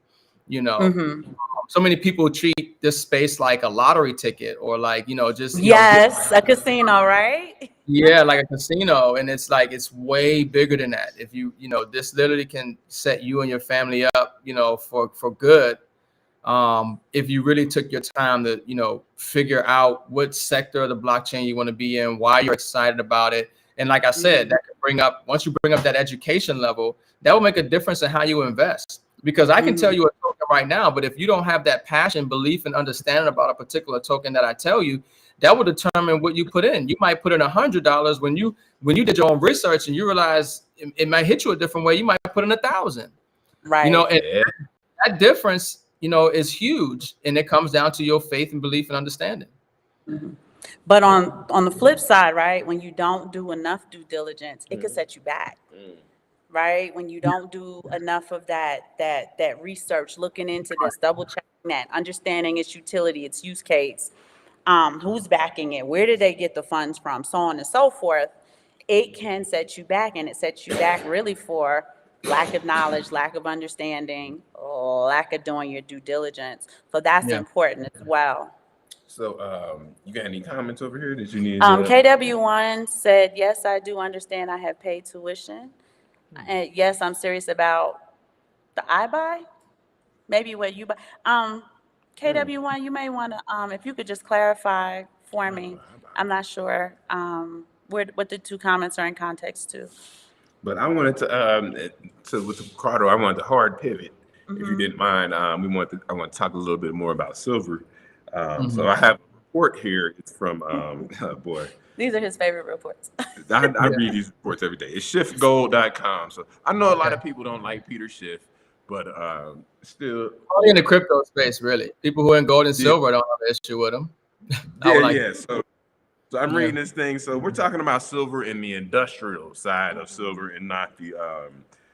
So many people treat this space like a lottery ticket or like, just, Yes, a casino, right? yeah, like a casino. And it's like, it's way bigger than that. If this literally can set you and your family up, for good. If you really took your time to, figure out what sector of the blockchain you want to be in, why you're excited about it. And like I said, that could once you bring up that education level, that will make a difference in how you invest. Because I can tell you a token right now, but if you don't have that passion, belief, and understanding about a particular token that I tell you, that will determine what you put in. You might put in $100 when you did your own research and you realize it might hit you a different way. You might put in 1,000. Right. And that difference, is huge, and it comes down to your faith and belief and understanding. But on the flip side, right, when you don't do enough due diligence, it could set you back. Right? When you don't do enough of that research, looking into this, double checking that, understanding its utility, its use case, who's backing it, where did they get the funds from, so on and so forth, it can set you back, and it sets you back really for lack of knowledge, lack of understanding, or lack of doing your due diligence. So that's important as well. So, you got any comments over here that you need? KW1 said, yes, I do understand I have paid tuition. And yes, I'm serious about the iBuy. Maybe what you buy. KW1, you may want to, if you could just clarify for me. I'm not sure what the two comments are in context to. But I wanted to with Ricardo, I wanted to hard pivot, if you didn't mind. I want to talk a little bit more about silver. So I have a report here. It's from boy. These are his favorite reports. I read these reports every day. It's shiftgold.com. So I know a lot of people don't like Peter Schiff, but still. Only in the crypto space, really. People who are in gold and silver don't have an issue with them. Yeah. So So I'm Yeah. reading this thing. So we're talking about silver in the industrial side of silver and not the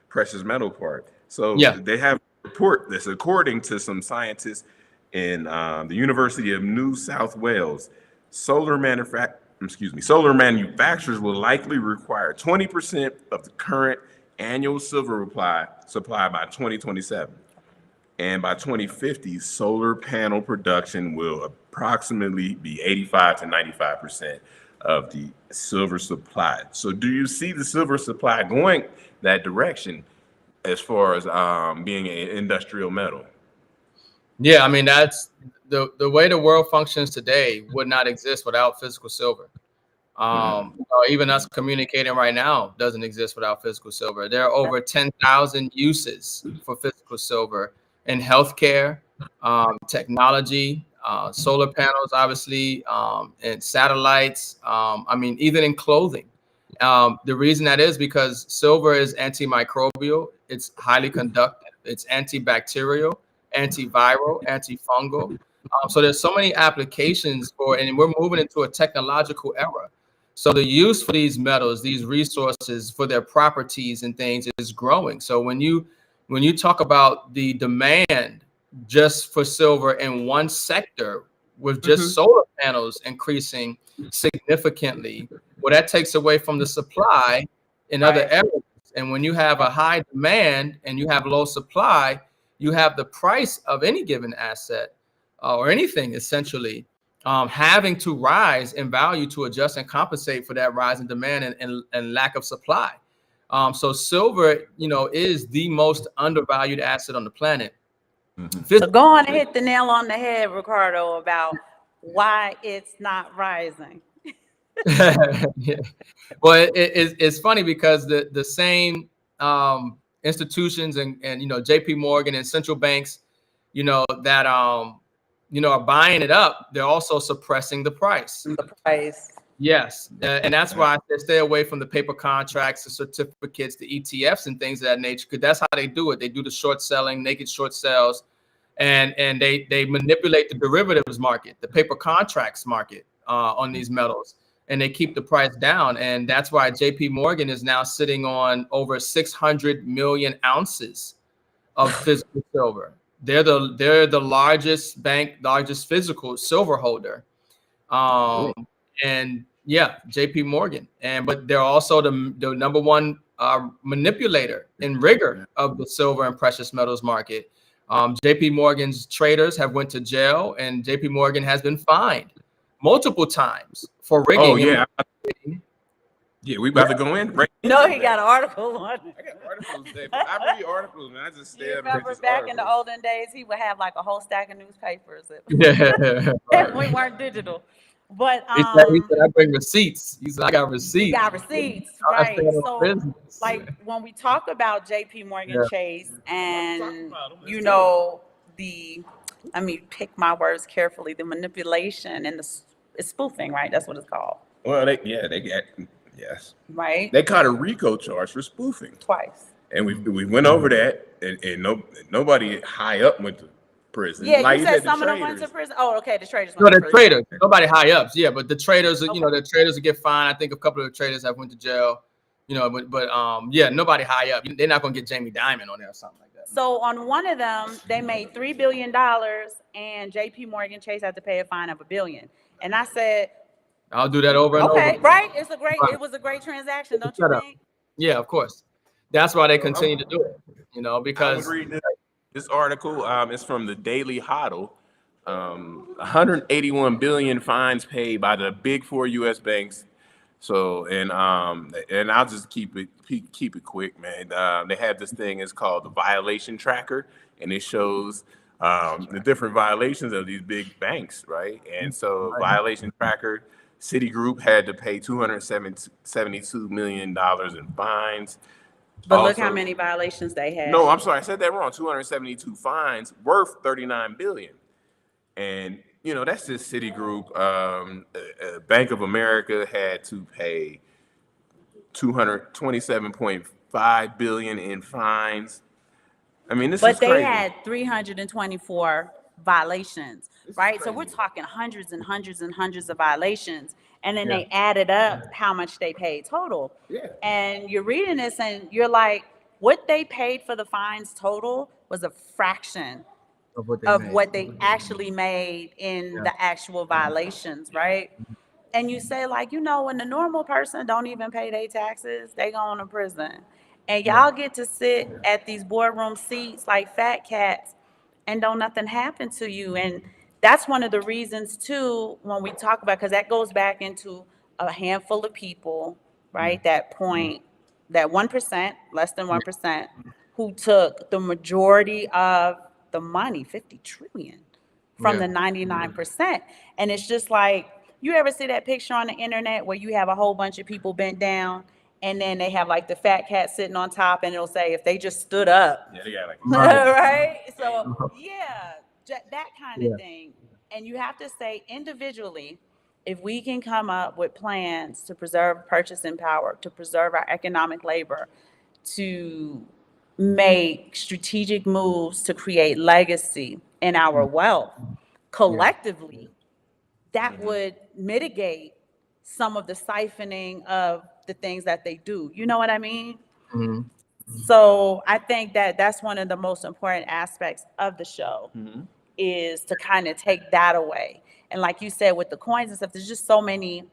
precious metal part. So Yeah. they have a report that's according to some scientists in the University of New South Wales, solar manufacturers will likely require 20% of the current annual silver supply by 2027. And by 2050, solar panel production will approximately be 85 to 95% of the silver supply. So, do you see the silver supply going that direction as far as being an industrial metal? Yeah, I mean that's the way the world functions today would not exist without physical silver. Even us communicating right now doesn't exist without physical silver. There are over 10,000 uses for physical silver in healthcare, technology, solar panels, obviously, and satellites. I mean, even in clothing. The reason that is because silver is antimicrobial, it's highly conductive, it's antibacterial, antiviral, antifungal. So there's so many applications for, and we're moving into a technological era. So the use for these metals, these resources for their properties and things is growing. So when you talk about the demand just for silver in one sector with just solar panels increasing significantly, well, that takes away from the supply in other areas. And when you have a high demand and you have low supply, you have the price of any given asset or anything essentially having to rise in value to adjust and compensate for that rise in demand and lack of supply. So silver, is the most undervalued asset on the planet. So go on and hit the nail on the head, Ricardo, about why it's not rising. Yeah. Well, it's funny because the same institutions and JP Morgan and central banks, that are buying it up, they're also suppressing the price. The price. Yes, and that's why they stay away from the paper contracts, the certificates, the ETFs, and things of that nature. Because that's how they do it. They do the short selling, naked short sales, and they manipulate the derivatives market, the paper contracts market on these metals, and they keep the price down. And that's why JP Morgan is now sitting on over 600 million ounces of physical silver. They're the largest bank, largest physical silver holder. And yeah, JP Morgan. But they're also the number one manipulator and rigor of the silver and precious metals market. JP Morgan's traders have went to jail, and JP Morgan has been fined multiple times for rigging. Oh yeah, yeah. We about to go in. Right. No, he got an article on it. I got articles today. I read articles, and I just stay You up and read remember this back in the article. olden days, he would have like a whole stack of newspapers Yeah. that we weren't digital. But He said, I bring receipts. He said, I got receipts. you got receipts, I right? stand on So, business. like when we talk about J.P. Morgan Yeah. Chase, and let me pick my words carefully, the manipulation and the spoofing, right? That's what it's called, Well, they got yes. right? They caught a RICO charge for spoofing, Twice. and we went over that, and nobody high up went to prison. Yeah, Like you said the some of them went to traders. prison. Oh, okay, the traders No, went to the prison. traders, nobody high ups. Yeah, but the traders, Okay. the traders will get fined. I think a couple of the traders have went to jail. But yeah, nobody high up. They're not gonna get Jamie Dimon on there or something like that. So on one of them, they made $3 billion, and J.P. Morgan Chase had to pay a fine of $1 billion. And I said, I'll do that over and over. okay, right? It was a great transaction, don't you think? Yeah, of course. That's why they continue to do it. Because I was reading this article. It's from the Daily Hodl. 181 billion fines paid by the big four U.S. banks. So and I'll just keep it quick, man. They have this thing. It's called the violation tracker, and it shows the different violations of these big banks, right? And so violation tracker, Citigroup had to pay $272 million in fines. But look how many violations they had. No, I'm sorry, I said that wrong. 272 fines worth $39 billion. And that's just Citigroup. Bank of America had to pay $227.5 billion in fines. I mean, this is crazy. But they had 324 violations, right? So we're talking hundreds and hundreds and hundreds of violations. and then Yeah. they added up how much they paid total. Yeah. And you're reading this and you're like, what they paid for the fines total was a fraction Of what they of made. what they actually made in Yeah. the actual violations, right? And you say, like, when the normal person don't even pay their taxes, they going to prison. And y'all get to sit at these boardroom seats like fat cats and don't nothing happen to you. And that's one of the reasons too, when we talk about, because that goes back into a handful of people, right? That 1%, less than 1%, who took the majority of the money, 50 trillion, from Yeah. the 99%. And it's just like, you ever see that picture on the internet where you have a whole bunch of people bent down and then they have like the fat cat sitting on top and it'll say, if they just stood up, Yeah, they got like Right. right? So, yeah, that kind of Yeah. thing. And you have to say individually, if we can come up with plans to preserve purchasing power, to preserve our economic labor, to make strategic moves to create legacy in our wealth collectively, that would mitigate some of the siphoning of the things that they do. You know what I mean? Mhm. So I think that that's one of the most important aspects of the show is to kind of take that away. And like you said, with the coins and stuff, there's just so many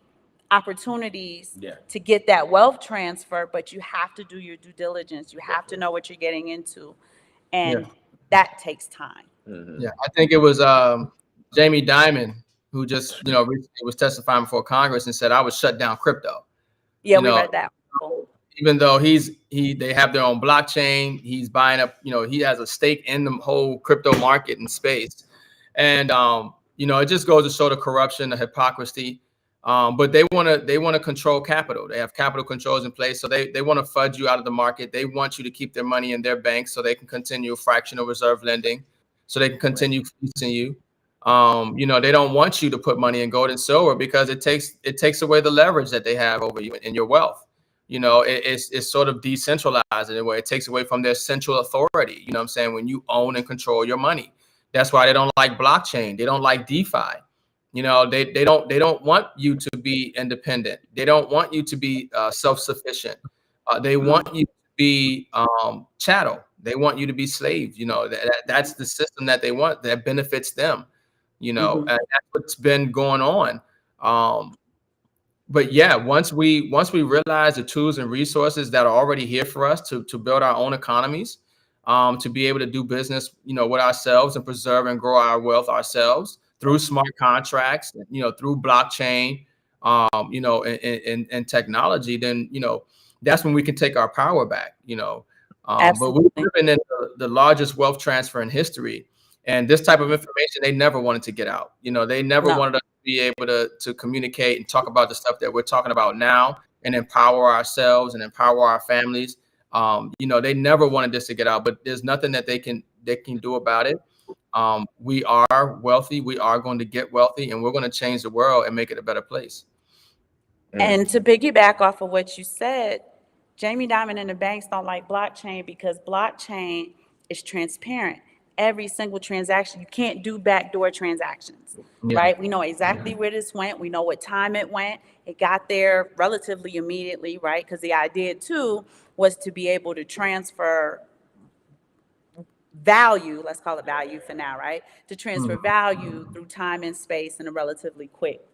opportunities Yeah. to get that wealth transfer, but you have to do your due diligence. You have to know what you're getting into. And Yeah. that takes time. Yeah. I think it was Jamie Dimon who just, recently was testifying before Congress and said, I would shut down crypto. Yeah, You we know, read that. even though they have their own blockchain, he's buying up, he has a stake in the whole crypto market and space. And it just goes to show the corruption, the hypocrisy. But they want to control capital. They have capital controls in place. So they want to fudge you out of the market. They want you to keep their money in their banks so they can continue fractional reserve lending, so they can continue fleecing you. They don't want you to put money in gold and silver because it takes away the leverage that they have over you and your wealth. It's sort of decentralized in a way. It takes away from their central authority. You know what I'm saying? When you own and control your money. That's why they don't like blockchain. They don't like DeFi. They don't want you to be independent. They don't want you to be self-sufficient. They want you to be chattel. They want you to be slaves. That's the system that they want that benefits them. And that's what's been going on. But yeah, once we realize the tools and resources that are already here for us to build our own economies, to be able to do business, with ourselves and preserve and grow our wealth ourselves through smart contracts, through blockchain, and technology, then that's when we can take our power back. But we're Absolutely. living in the largest wealth transfer in history, and this type of information they never wanted to get out. They never No. wanted us to be able to communicate and talk about the stuff that we're talking about now and empower ourselves and empower our families. They never wanted this to get out, but there's nothing that they can do about it. We are wealthy. We are going to get wealthy, and we're going to change the world and make it a better place. And to piggyback off of what you said, Jamie Dimon and the banks don't like blockchain because blockchain is transparent. Every single transaction, you can't do backdoor transactions, Yeah. right? We know exactly where this went. We know what time it went. It got there relatively immediately, right? Because the idea too was to be able to transfer value, let's call it value for now, right? To transfer value through time and space in a relatively quick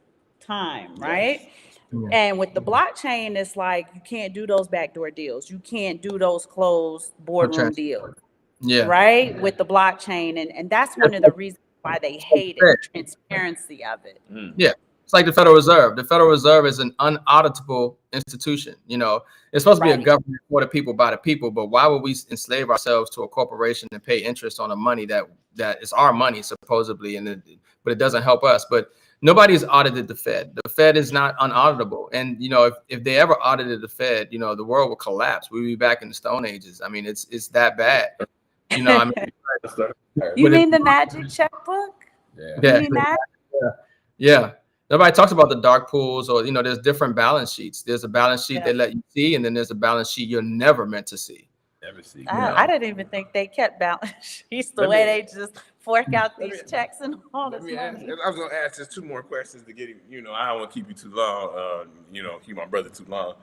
time, right? Yeah. And with the blockchain, it's like you can't do those backdoor deals. You can't do those closed boardroom deals, Yeah. right? With the blockchain. And that's one of the reasons why they hate it, the transparency of it. Yeah. It's like the Federal Reserve. The Federal Reserve is an unauditable institution. It's supposed to be a Right. government for the people, by the people. But why would we enslave ourselves to a corporation and pay interest on a money that is our money, supposedly, but it doesn't help us. But nobody's audited the Fed. The Fed is not unauditable. And, if they ever audited the Fed, the world would collapse. We'd be back in the Stone Ages. I mean, it's that bad. You But mean the magic checkbook? Yeah. You mean that? Yeah. Nobody talks about the dark pools or, there's different balance sheets. There's a balance sheet they let you see, and then there's a balance sheet you're never meant to see. Never see. I didn't even think they kept balance sheets the way they just fork out Let these me- checks and all Let this me ask. money. I was gonna ask just two more questions to get him. I don't want to keep you too long. Keep my brother too long.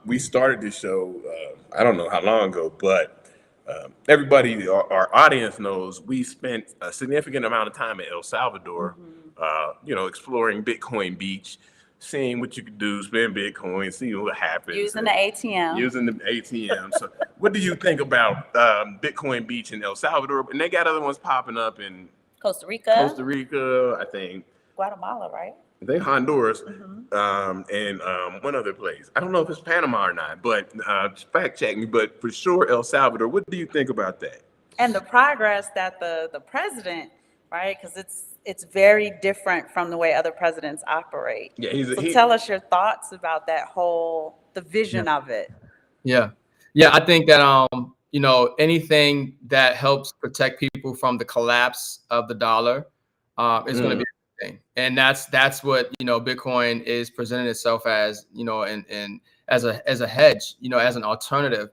We started this show. I don't know how long ago, but everybody, our audience knows we spent a significant amount of time in El Salvador. Exploring Bitcoin Beach, seeing what you could do, spend Bitcoin, seeing what happens. Using the ATM. Using the ATM. So, what do you think about Bitcoin Beach in El Salvador? And they got other ones popping up in Costa Rica. Costa Rica, I think. Guatemala, right? They Honduras, and one other place. I don't know if it's Panama or not, but fact check me. But for sure, El Salvador. What do you think about that? And the progress that the president, right? Because it's very different from the way other presidents operate. Yeah, So tell us your thoughts about the vision of it. Yeah. I think that anything that helps protect people from the collapse of the dollar is going to be a good thing. And that's what Bitcoin is presenting itself as, and as a hedge, as an alternative.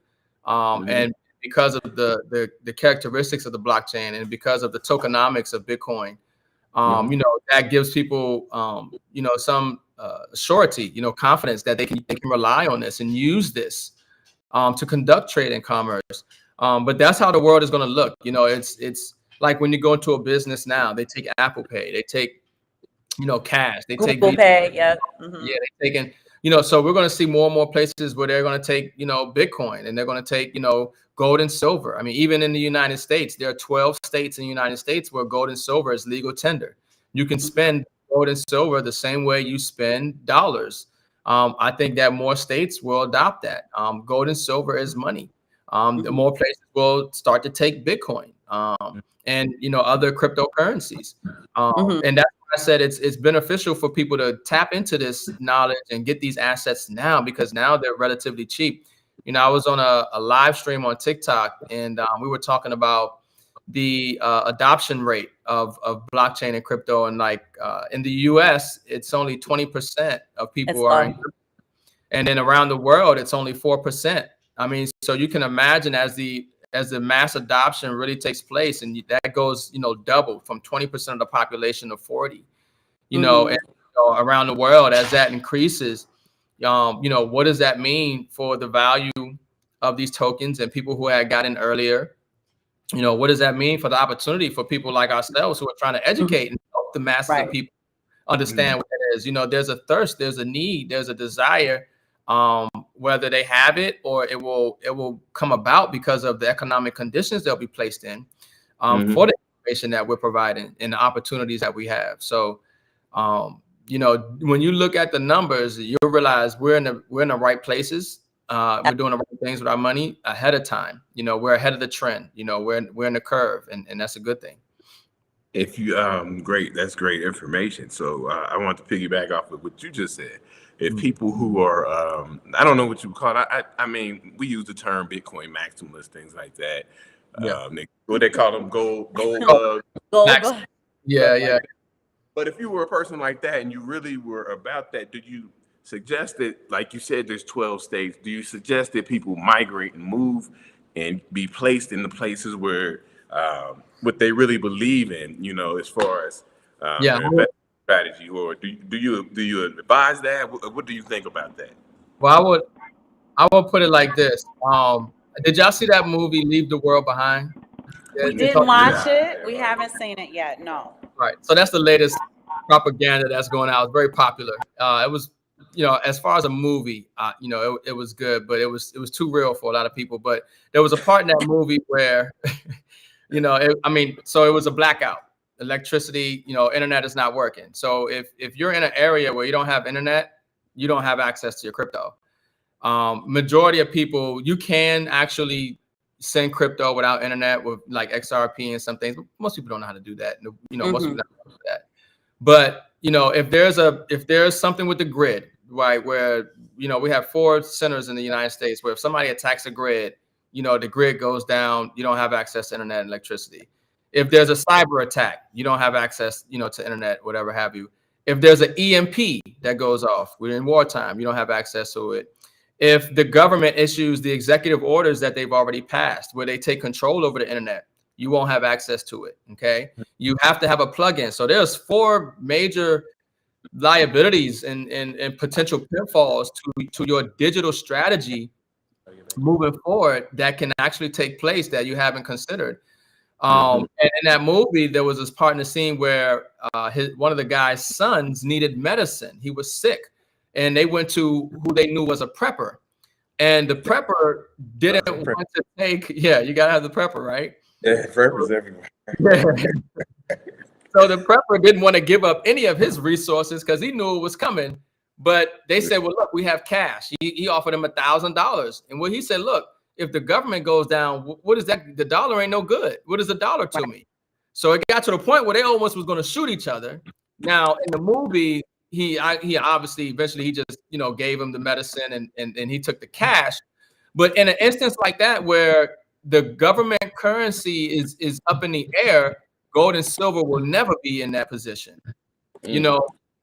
And because of the characteristics of the blockchain and because of the tokenomics of Bitcoin, that gives people some surety, confidence that they can rely on this and use this to conduct trade and commerce. But that's how the world is going to look. It's like when you go into a business now, they take Apple Pay, they take cash, they take Google Pay, yeah. Mm-hmm. Yeah, they taking so we're going to see more and more places where they're going to take Bitcoin, and they're going to take gold and silver. I mean, even in the United States, there are 12 states in the United States where gold and silver is legal tender. You can spend gold and silver the same way you spend dollars. I think that more states will adopt that. Gold and silver is money. The more places will start to take Bitcoin and other cryptocurrencies. And that's why I said it's beneficial for people to tap into this knowledge and get these assets now, because now they're relatively cheap. I was on a live stream on TikTok, and we were talking about the adoption rate of blockchain and crypto, and in the US, it's only 20% of people are in crypto. And then around the world, it's only 4%. I mean, so you can imagine as the mass adoption really takes place, and that goes, double from 20% of the population to 40, and around the world, as that increases, what does that mean for the value of these tokens and people who had gotten earlier? What does that mean for the opportunity for people like ourselves who are trying to educate and help the masses of people understand what it is? There's a thirst, there's a need, there's a desire, whether they have it or it will come about because of the economic conditions they'll be placed in for the information that we're providing and the opportunities that we have. So, when you look at the numbers, you'll realize we're in the right places. We're doing the right things with our money ahead of time. We're ahead of the trend. We're in the curve, and that's a good thing. If you great, that's great information. So I want to piggyback off of what you just said. If people who are I don't know what you call it. I mean, we use the term Bitcoin maximalists, things like that. What they call them, gold. Yeah. But if you were a person like that and you really were about that, did you suggest that, like you said, there's 12 states, do you suggest that people migrate and move and be placed in the places where what they really believe in, as far as their investment strategy? Or do you advise that? What do you think about that? Well, I would put it like this. Did y'all see that movie Leave the World Behind? We didn't watch it. We haven't seen it yet. No. Right. So that's the latest propaganda that's going out. It's very popular. It was, as far as a movie, it was good, but it was too real for a lot of people. But there was a part in that movie where, so it was a blackout. Electricity, internet is not working. So if you're in an area where you don't have internet, you don't have access to your crypto. Majority of people, you can actually send crypto without internet with like XRP and some things, but most people don't know how to do that. Most people don't know how to do that. But if there's something with the grid, right, where we have 4 centers in the United States where if somebody attacks a grid, the grid goes down, you don't have access to internet and electricity. If there's a cyber attack, you don't have access, to internet, whatever have you. If there's an EMP that goes off, we're in wartime, you don't have access to it. If the government issues the executive orders that they've already passed, where they take control over the internet, you won't have access to it. Okay, you have to have a plugin. So there's 4 major liabilities and potential pitfalls to your digital strategy moving forward that can actually take place that you haven't considered. And in that movie, there was this part in the scene where one of the guy's sons needed medicine. He was sick, and they went to who they knew was a prepper. And the prepper didn't want to take. Yeah, you gotta have the prepper, right? Yeah, preppers everywhere. So the prepper didn't want to give up any of his resources because he knew it was coming. But they said, well, look, we have cash. He offered him $1,000. And what he said, look, if the government goes down, what is that? The dollar ain't no good. What is a dollar to me? So it got to the point where they almost was going to shoot each other. Now, in the movie, he obviously eventually he just, gave him the medicine and he took the cash. But in an instance like that, where the government currency is up in the air, gold and silver will never be in that position.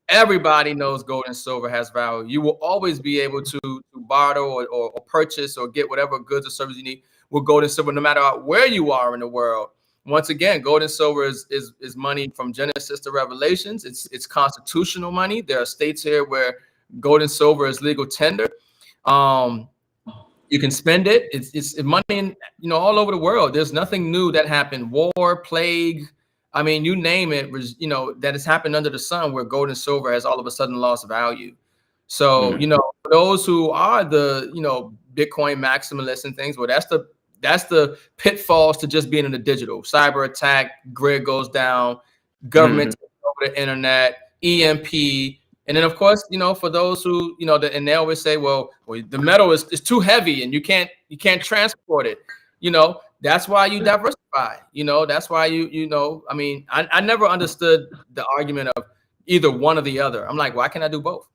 Everybody knows gold and silver has value. You will always be able to barter or purchase or get whatever goods or services you need with gold and silver, no matter where you are in the world. Once again, gold and silver is money from Genesis to Revelations. It's constitutional money. There are states here where gold and silver is legal tender. You can spend it. It's money all over the world. There's nothing new that happened. War, plague. I mean, you name it, that has happened under the sun where gold and silver has all of a sudden lost value. So, for those who are the, Bitcoin maximalists and things, well, that's the pitfalls to just being in the digital. Cyber attack, grid goes down, government takes over the internet, EMP. And then, of course, for those who, and they always say, well, the metal is too heavy and you can't transport it. That's why you diversify. That's why I mean, I never understood the argument of either one or the other. I'm like, why can't I do both?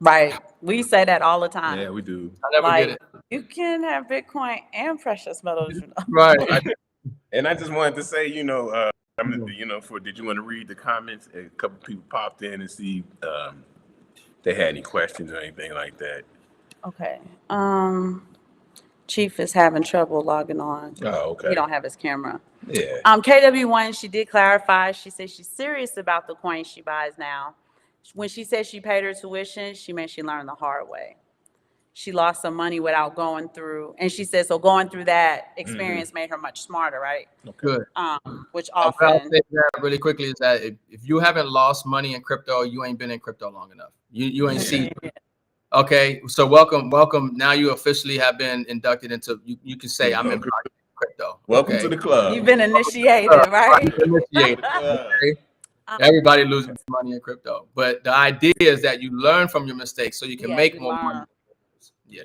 Right. We say that all the time. Yeah, we do. I never get it. You can have Bitcoin and precious metals. Right. And I just wanted to say, did you want to read the comments? A couple people popped in and see they had any questions or anything like that. Okay. Chief is having trouble logging on. Oh, okay. He don't have his camera. Yeah. KW1, she did clarify. She said she's serious about the coins she buys now. When she said she paid her tuition, she meant she learned the hard way. She lost some money without going through, and she said so going through that experience made her much smarter, right? Good. Which I'll often say that really quickly is that if you haven't lost money in crypto, you ain't been in crypto long enough. You ain't seen. Okay, so welcome. Now you officially have been inducted into. You can say I'm in crypto. Welcome to the club. You've been initiated, right? Initiated. Okay? Everybody loses money in crypto, but the idea is that you learn from your mistakes so you can make more money. Yeah.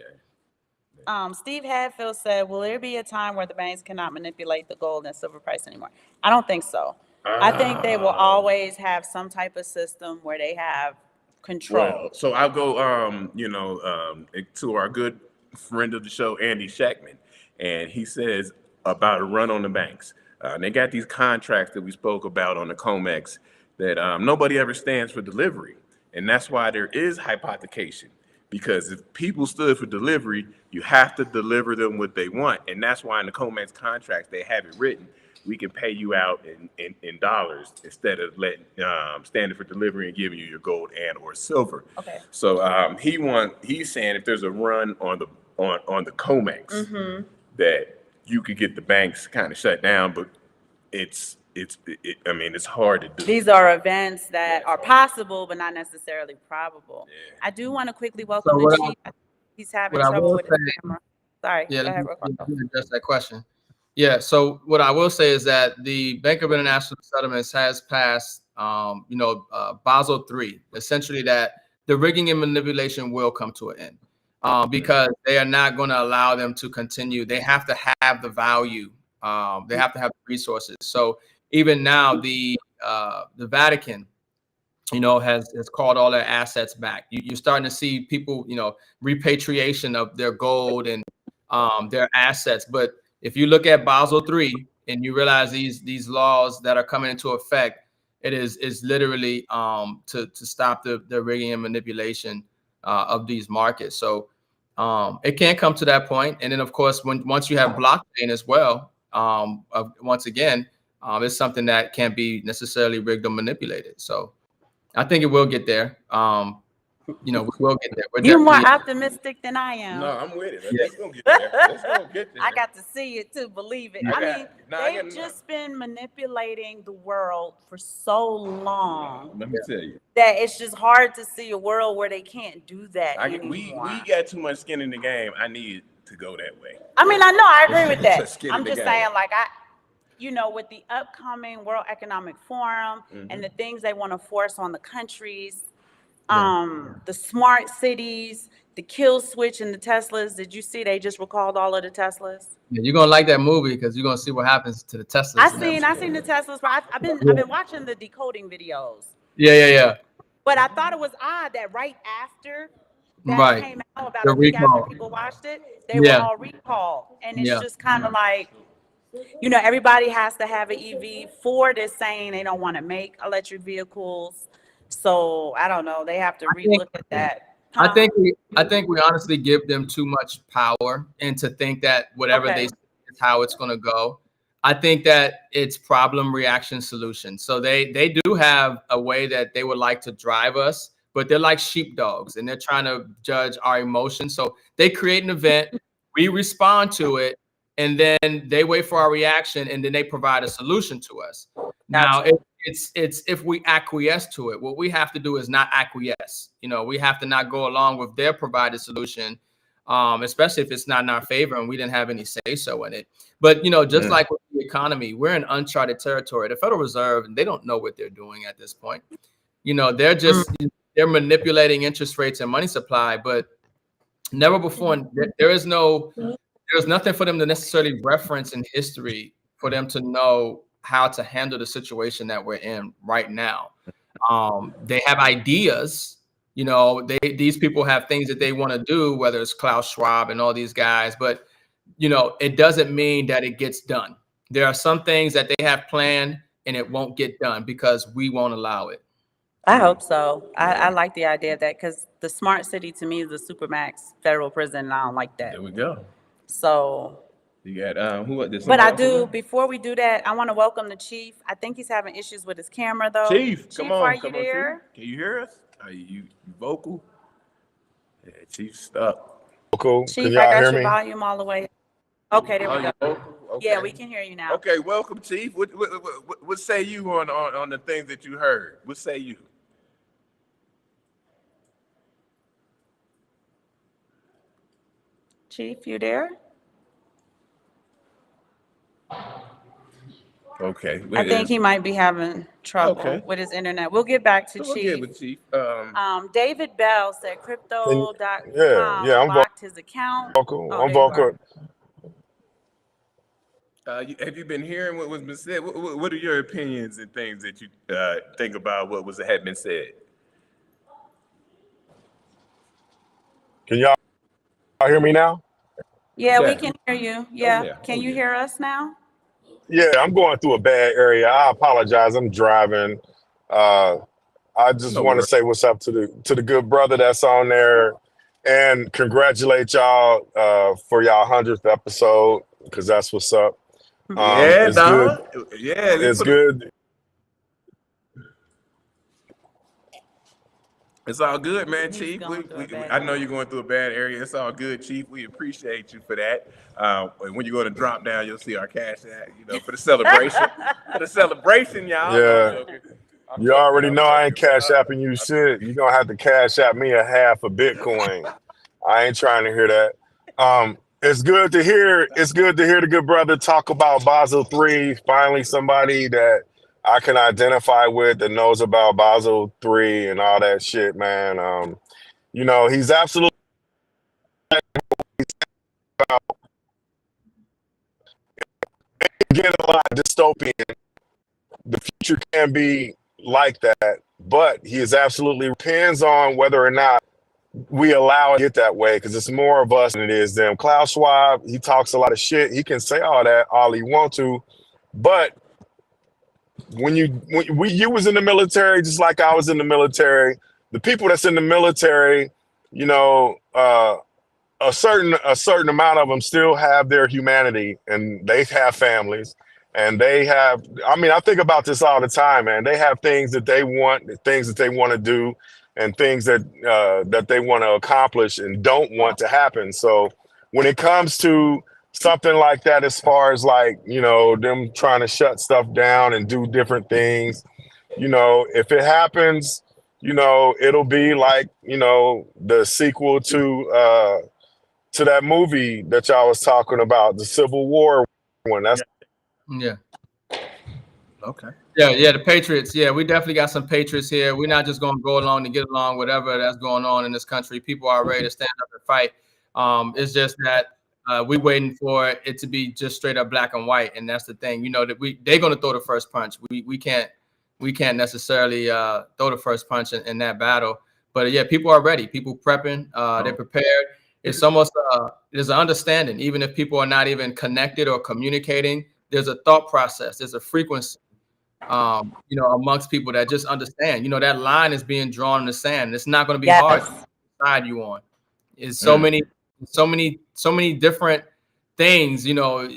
Steve Hadfield said, will there be a time where the banks cannot manipulate the gold and silver price anymore? I don't think so. I think they will always have some type of system where they have control. Well, so I'll go, to our good friend of the show, Andy Shackman, and he says about a run on the banks. And they got these contracts that we spoke about on the COMEX that nobody ever stands for delivery. And that's why there is hypothecation. Because if people stood for delivery, you have to deliver them what they want. And that's why in the COMEX contracts, they have it written. We can pay you out in dollars instead of standing for delivery and giving you your gold and or silver. Okay. So he's saying if there's a run on the COMEX that you could get the banks kind of shut down, but it's hard to do. These are events that are possible, but not necessarily probable. Yeah. I do want to quickly welcome So the chief. He's having trouble with his camera. Sorry. Yeah, go ahead, let Ricardo. me address that question. Yeah, so what I will say is that the Bank of International Settlements has passed, Basel III, essentially that the rigging and manipulation will come to an end because they are not going to allow them to continue. They have to have the value. They have to have the resources. So even now, the Vatican, has called all their assets back. You're starting to see people, repatriation of their gold and their assets. But if you look at Basel III and you realize these laws that are coming into effect, it is literally to stop the rigging and manipulation of these markets. So it can come to that point. And then, of course, once you have blockchain as well, once again, it's something that can't be necessarily rigged or manipulated. So I think it will get there. We will get there. We're You're more definitely, optimistic than I am. No, I'm with it. Yeah. It's gonna get there. It's gonna get there. I got to see it to believe it. I I got- mean, no, I they've got- just been manipulating the world for so long Let me tell you, that it's just hard to see a world where they can't do that we anymore. got too much skin in the game. I need to go that way. I mean, I know, I agree with that. Just get I'm in the just game. saying, like, with the upcoming World Economic Forum and the things they want to force on the countries, the smart cities, the kill switch in the Teslas. Did you see they just recalled all of the Teslas? Yeah, you're gonna like that movie because you're gonna see what happens to the Teslas. I seen the Teslas, but I've been watching the decoding videos. Yeah. But I thought it was odd that right after that Right. came out, about The a week recall. after people watched it, they were all recalled. And it's just kind of like, everybody has to have an EV. Ford is saying they don't want to make electric vehicles. So I don't know. They have to relook at that. I think we honestly give them too much power, and to think that whatever they say is how it's going to go. I think that it's problem, reaction, solution. So they do have a way that they would like to drive us, but they're like sheepdogs, and they're trying to judge our emotions. So they create an event, we respond to it, and then they wait for our reaction, and then they provide a solution to us. Now, it's if we acquiesce to it, what we have to do is not acquiesce. We have to not go along with their provided solution, especially if it's not in our favor and we didn't have any say so in it. But just like with the economy, we're in uncharted territory. The Federal Reserve, they don't know what they're doing at this point. They're manipulating interest rates and money supply, but never before. There's nothing for them to necessarily reference in history for them to know how to handle the situation that we're in right now. They have ideas. These people have things that they want to do, whether it's Klaus Schwab and all these guys, but it doesn't mean that it gets done. There are some things that they have planned and it won't get done because we won't allow it. I hope so. I like the idea of that, because the smart city to me is the supermax federal prison, and I don't like that. There we go. So You got who? But I do, before we do that, I want to welcome the chief. I think he's having issues with his camera, though. Chief, come on, are you there? Chief. Can you hear us? Are you vocal? Yeah, Chief stuck. Cool. Chief, Can I y'all got hear your me? volume all the way. Okay, there we go. Vocal? Okay. Yeah, we can hear you now. Okay, welcome, Chief. What say you on the things that you heard? What say you? Chief, you there? Okay. I think he might be having trouble Okay. with his internet. We'll get back to So we'll Chief. get with Chief. David Bell said crypto.com Yeah, I'm locked his account. vocal. Oh, I'm there you vocal. Have you been hearing what was been said? What are your opinions and things that you think about what had been said? Can y'all hear me now? Yeah, we Yeah. can hear you. Yeah. yeah. Can Oh, you yeah. hear us now? Yeah, I'm going through a bad area. I apologize. I'm driving. I just No want to worries. say what's up to the good brother that's on there, and congratulate y'all for y'all 100th episode, because that's what's up. Yeah, It's dog. Yeah, It's good. It's all good, man, He's Chief. going through a bad I know you're going through a bad area. It's all good, Chief. We appreciate you for that. And when you go to drop down, you'll see our cash app, for the celebration. For the celebration, y'all. Yeah. No, I'm joking. You already know I ain't cash apping you shit. You're gonna have to cash app me a half a Bitcoin. I ain't trying to hear that. It's good to hear the good brother talk about Basel III. Finally, somebody that I can identify with that knows about Basel III and all that shit, man. He's absolutely getting a lot dystopian. The future can be like that, but he is absolutely depends on whether or not we allow it to get that way, because it's more of us than it is them. Klaus Schwab, he talks a lot of shit. He can say all that all he wants to, but when you was in the military, just like I was in the military, the people that's in the military, a certain amount of them still have their humanity, and they have families, and they have. I mean, I think about this all the time, man. They have things that they want, things that they want to do, and things that that they want to accomplish and don't want to happen. So when it comes to something like that, as far as like, you know, them trying to shut stuff down and do different things, you know, if it happens, you know, it'll be like, you know, the sequel to that movie that y'all was talking about, the Civil War one. That's Yeah. Okay. Yeah, the Patriots. Yeah, we definitely got some Patriots here. We're not just going to go along to get along, whatever that's going on in this country. People are ready to stand up and fight. It's just that we're waiting for it to be just straight up black and white, and that's the thing. You know that they're going to throw the first punch. We can't necessarily throw the first punch in that battle. But yeah, people are ready. People prepping. They're prepared. It's almost there's an understanding, even if people are not even connected or communicating. There's a thought process. There's a frequency. You know, amongst people that just understand, you know, that line is being drawn in the sand. It's not going to be hard to decide you on. It's so many different things, you know,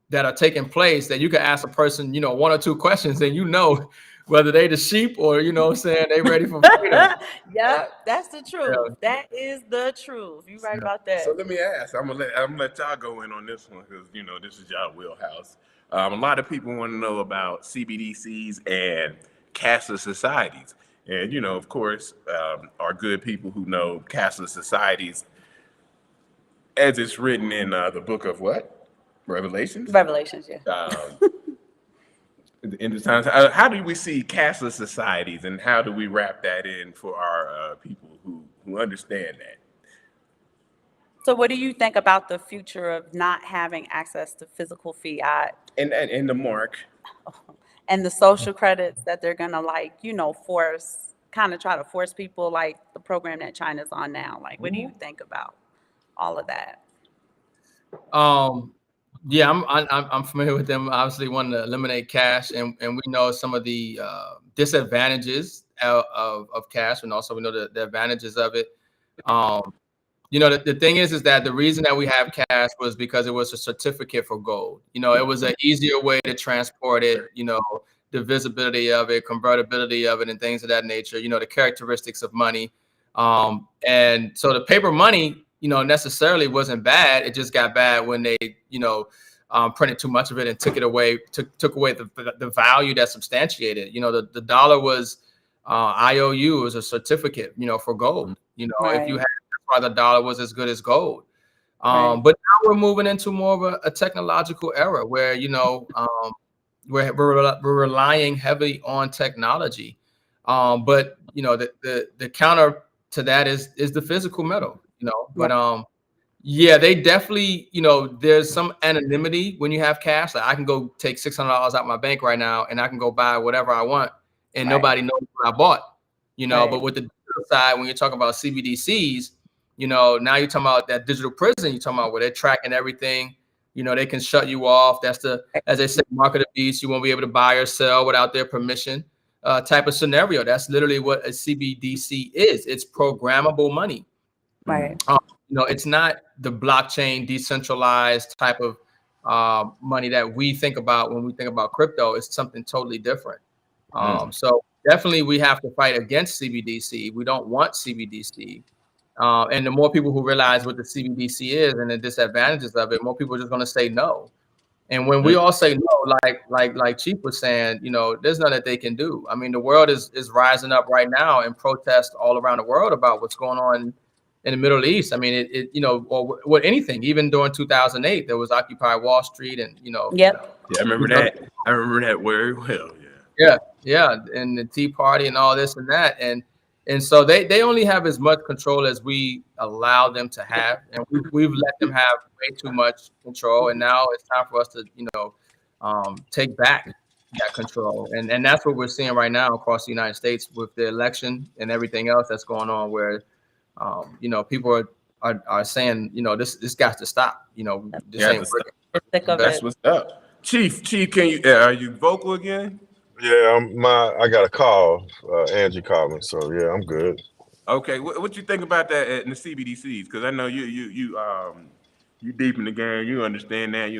that are taking place that you can ask a person, you know, one or two questions and you know whether they the sheep or, you know what I'm saying, they ready for freedom. Yeah, that's the truth. That is the truth. You're right about that. So let me ask. I'm gonna let y'all go in on this one because you know this is y'all wheelhouse. A lot of people want to know about CBDCs and cashless societies, and you know, of course, are good people who know cashless societies, as it's written in the book of what? Revelations. Revelations, yeah. In the times, how do we see cashless societies, and how do we wrap that in for our people who understand that? So what do you think about the future of not having access to physical fiat And the mark. and the social credits that they're gonna like, you know, try to force people like the program that China's on now? Like, what do you think about all of that? Yeah, I'm familiar with them. Obviously, wanting to eliminate cash, and we know some of the disadvantages of cash, and also we know the advantages of it. You know, the thing is that the reason that we have cash was because it was a certificate for gold. You know, it was an easier way to transport it. You know, the visibility of it, convertibility of it, and things of that nature. You know, the characteristics of money, and so the paper money, you know, necessarily wasn't bad. It just got bad when they, you know, printed too much of it and took it away, took away the value that substantiated. You know, the dollar was IOU, was a certificate, you know, for gold. You know, if you had, that's why the dollar was as good as gold. But now we're moving into more of a technological era where, you know, we're relying heavily on technology. But you know, the counter to that is the physical metal. You know, but yeah, they definitely, you know, there's some anonymity when you have cash. Like I can go take $600 out my bank right now and I can go buy whatever I want and nobody knows what I bought, you know. But with the digital side, when you're talking about CBDCs, you know, now you're talking about that digital prison, you're talking about where they're tracking everything. You know, they can shut you off. That's the, as they say, mark of the beast. You won't be able to buy or sell without their permission type of scenario. That's literally what a CBDC is. It's programmable money. Right. You know, it's not the blockchain decentralized type of money that we think about when we think about crypto. It's something totally different. So definitely we have to fight against CBDC. We don't want CBDC. And the more people who realize what the CBDC is and the disadvantages of it, more people are just going to say no. And when we all say no, like Chief was saying, you know, there's nothing that they can do. I mean, the world is rising up right now in protest all around the world about what's going on in the Middle East. I mean, it you know, or what anything. Even during 2008, there was Occupy Wall Street, and you know. Yeah, I remember that. I remember that very well. Yeah, and the Tea Party and all this and that, and so they only have as much control as we allow them to have, and we've let them have way too much control, and now it's time for us to, you know, take back that control, and that's what we're seeing right now across the United States with the election and everything else that's going on, where you know, people are saying, you know, this got to stop. You know, this ain't working. That's what's up. Chief, can you are you vocal again? Yeah, I got a call. Angie called me, so yeah, I'm good. Okay, what you think about that in the CBDCs? Because I know you deep in the game. You understand that.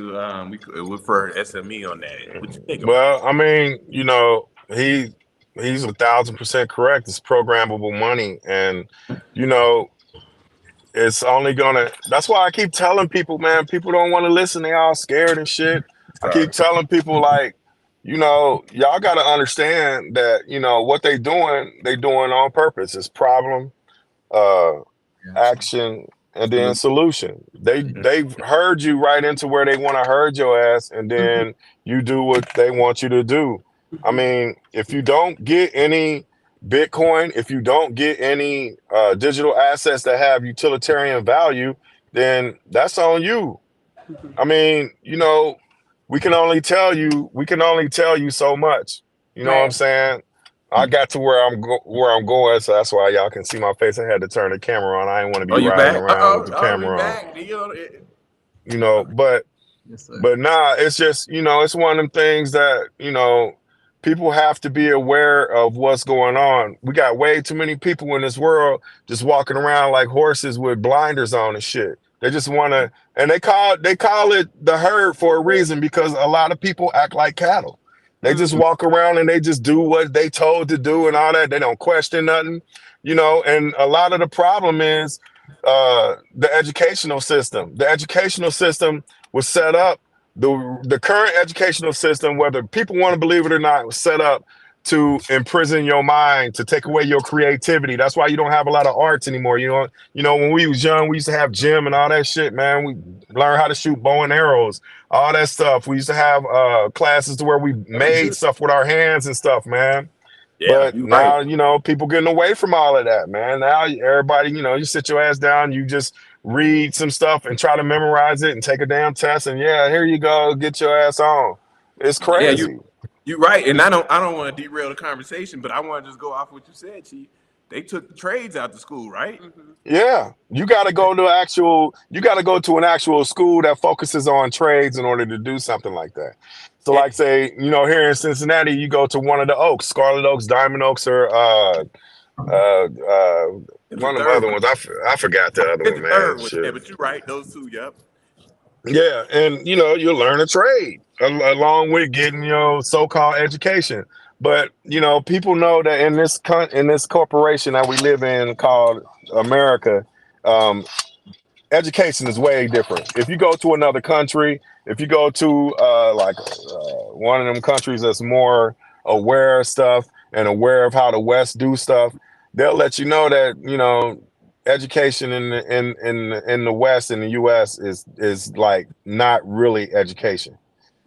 We could refer SME on that. What you think about Well, I mean, he's 1,000% correct. It's programmable money, and you know, it's only gonna. That's why I keep telling people, man. People don't want to listen. They all scared and shit. I keep it? telling people like, y'all got to understand that what they doing on purpose. It's problem, uh, action, and then solution. They've heard you right into where they want to herd your ass, and then you do what they want you to do. I mean, if you don't get any Bitcoin, if you don't get any digital assets that have utilitarian value, then that's on you. I mean, we can only tell you so much. You know what I'm Right. saying? I got to where I'm going, so that's why y'all can see my face. I had to turn the camera on. I didn't want to be Oh, you riding back? around with the We camera on. back. But Yes, sir. nah, it's just, it's one of them things that, people have to be aware of what's going on. We got way too many people in this world just walking around like horses with blinders on and shit. They just want to, and they call it the herd for a reason, because a lot of people act like cattle. They just walk around and they just do what they told to do and all that. They don't question nothing, and a lot of the problem is the educational system. The educational system was set up, the current educational system, whether people want to believe it or not, was set up to imprison your mind, to take away your creativity. That's why you don't have a lot of arts anymore. When we was young, we used to have gym and all that shit, man. We learned how to shoot bow and arrows, all that stuff. We used to have classes to where we made stuff with our hands and stuff, man. Yeah, But you right. now, people getting away from all of that, man. Now everybody, you sit your ass down, you just read some stuff and try to memorize it and take a damn test, and yeah, here you go, get your ass on. It's Yeah, crazy. you right. And I don't want to derail the conversation, but I want to just go off what you said, Chief. They took the trades out the school, right? Yeah, you got to go to an actual school that focuses on trades in order to do something like that. So, And, like, say, here in Cincinnati, you go to one of the Oaks, Scarlet Oaks, Diamond Oaks, or uh, uh, it's the one of the third other one. ones. I forgot the other It's one, the man. third one. Yeah, Shit. but you're right. Those two, yep. Yeah, and you learn a trade along with getting your so-called education. But people know that in this corporation that we live in called America, um, education is way different. If you go to another country, if you go to one of them countries that's more aware of stuff and aware of how the West do stuff, they'll let you know that education in the West, in the US, is like not really education.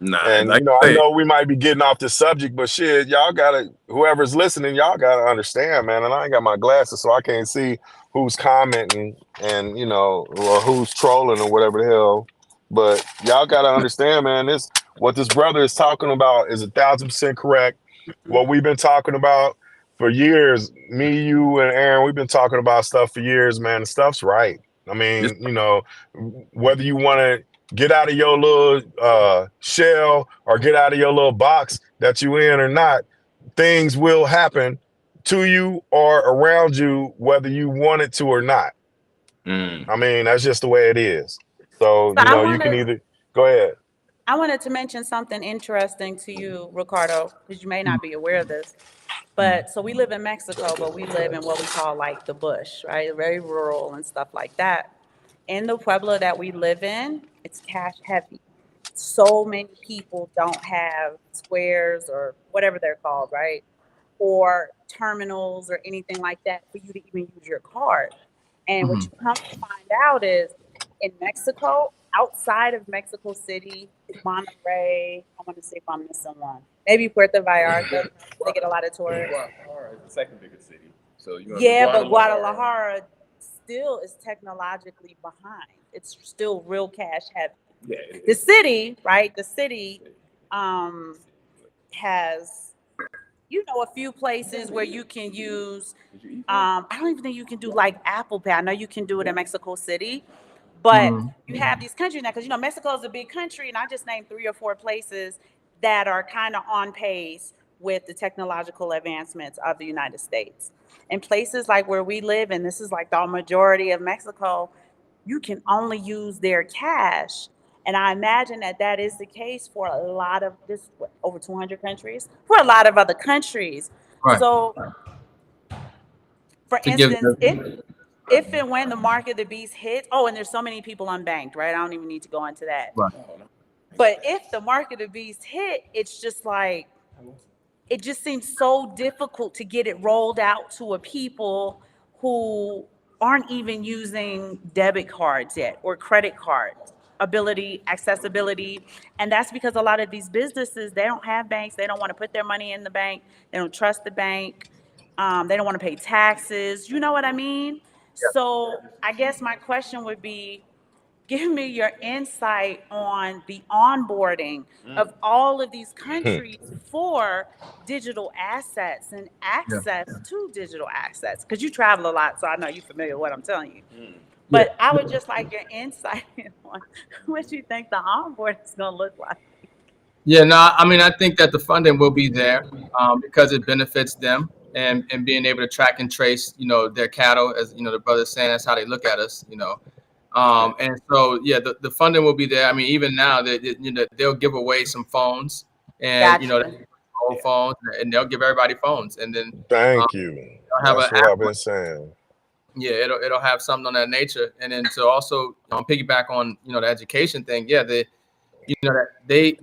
Nah, And like I I said, know we might be getting off the subject, but shit, y'all gotta, whoever's listening, y'all gotta understand, man. And I ain't got my glasses, so I can't see who's commenting and or who's trolling or whatever the hell. But y'all gotta understand, man. What this brother is talking about is 1,000% correct. What we've been talking about for years, me, you, and Aaron, we've been talking about stuff for years, man. The stuff's right. I this, mean, whether you want to get out of your little shell or get out of your little box that you in or not, things will happen to you or around you, whether you want it to or not. mm, I mean, that's just the way it is. So, So I you can wanted either go ahead. I wanted to mention something interesting to you, Ricardo, because you may not be aware of this. But so we live in Mexico, but we live in what we call like the bush, right? Very rural and stuff like that. In the Pueblo that we live in, it's cash heavy. So many people don't have squares or whatever they're called, right? Or terminals or anything like that for you to even use your card. And what you come to find out is in Mexico, outside of Mexico City, Monterrey, I want to see if I'm missing one. Maybe Puerto Vallarta, they get a lot of tourists. Guadalajara is the second biggest city. So you're gonna Yeah, but Guadalajara. Guadalajara still is technologically behind. It's still real cash heavy. Yeah, The city, right? The city um, has, a few places where you can use. I don't even think you can do like Apple Pay. I know you can do it in Mexico City, but you have these countries now because Mexico is a big country, and I just named 3 or 4 places that are kind of on pace with the technological advancements of the United States. In places like where we live, and this is like the majority of Mexico, you can only use their cash. And I imagine that that is the case for a lot of this, over 200 countries, for a lot of other countries. Right. So, for To give instance, if and when the mark of the beast hits, oh, and there's so many people unbanked, right? I don't even need to go into that. right. But if the mark of the beast hit, it's just like, it just seems so difficult to get it rolled out to a people who aren't even using debit cards yet or credit cards accessibility. And that's because a lot of these businesses, they don't have banks. They don't want to put their money in the bank. They don't trust the bank. They don't want to pay taxes. You know what I mean? So I guess my question would be, give me your insight on the onboarding of all of these countries for digital assets and access to digital assets. Because you travel a lot, so I know you're familiar with what I'm telling you. But I would just like your insight on what you think the onboarding is going to look like. Yeah, no, I mean, I think that the funding will be there because it benefits them and being able to track and trace, their cattle, as the brother's saying, that's how they look at us, and so, yeah, the funding will be there. I mean, even now that they'll give away some phones and, Gotcha. old phones, and they'll give everybody phones, and then Thank you. have That's an what app. I've been saying. Yeah, it'll have something on that nature, and then to also piggyback on the education thing. Yeah, the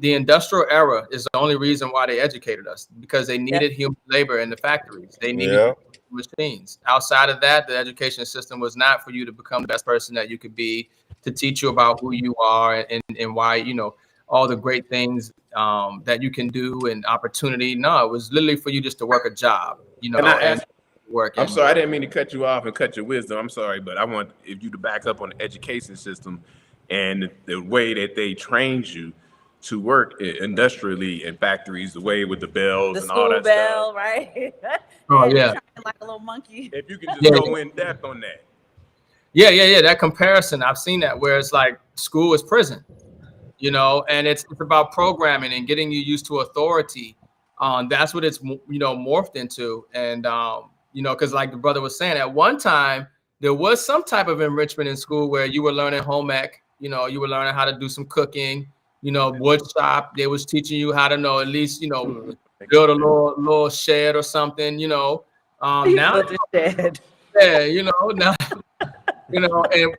industrial era is the only reason why they educated us, because they needed human labor in the factories. They needed machines. Outside of that, the education system was not for you to become the best person that you could be, to teach you about who you are and why, all the great things that you can do and opportunity. No, it was literally for you just to work a job, and work. I'm sorry, I didn't mean to cut you off and cut your wisdom. I'm sorry, but I want if you to back up on the education system and the way that they trained you to work industrially in factories, the way with the bells The and all school that bell, stuff. right? Oh, And yeah. trained like a little monkey. If you can just go in depth on that. Yeah. That comparison, I've seen that, where it's like school is prison, and it's about programming and getting you used to authority. That's what it's, morphed into. And, because like the brother was saying, at one time, there was some type of enrichment in school where you were learning home ec, you were learning how to do some cooking, wood shop. They was teaching you how to know, at least, build a little shed or something, now, Built a shed. yeah, now, and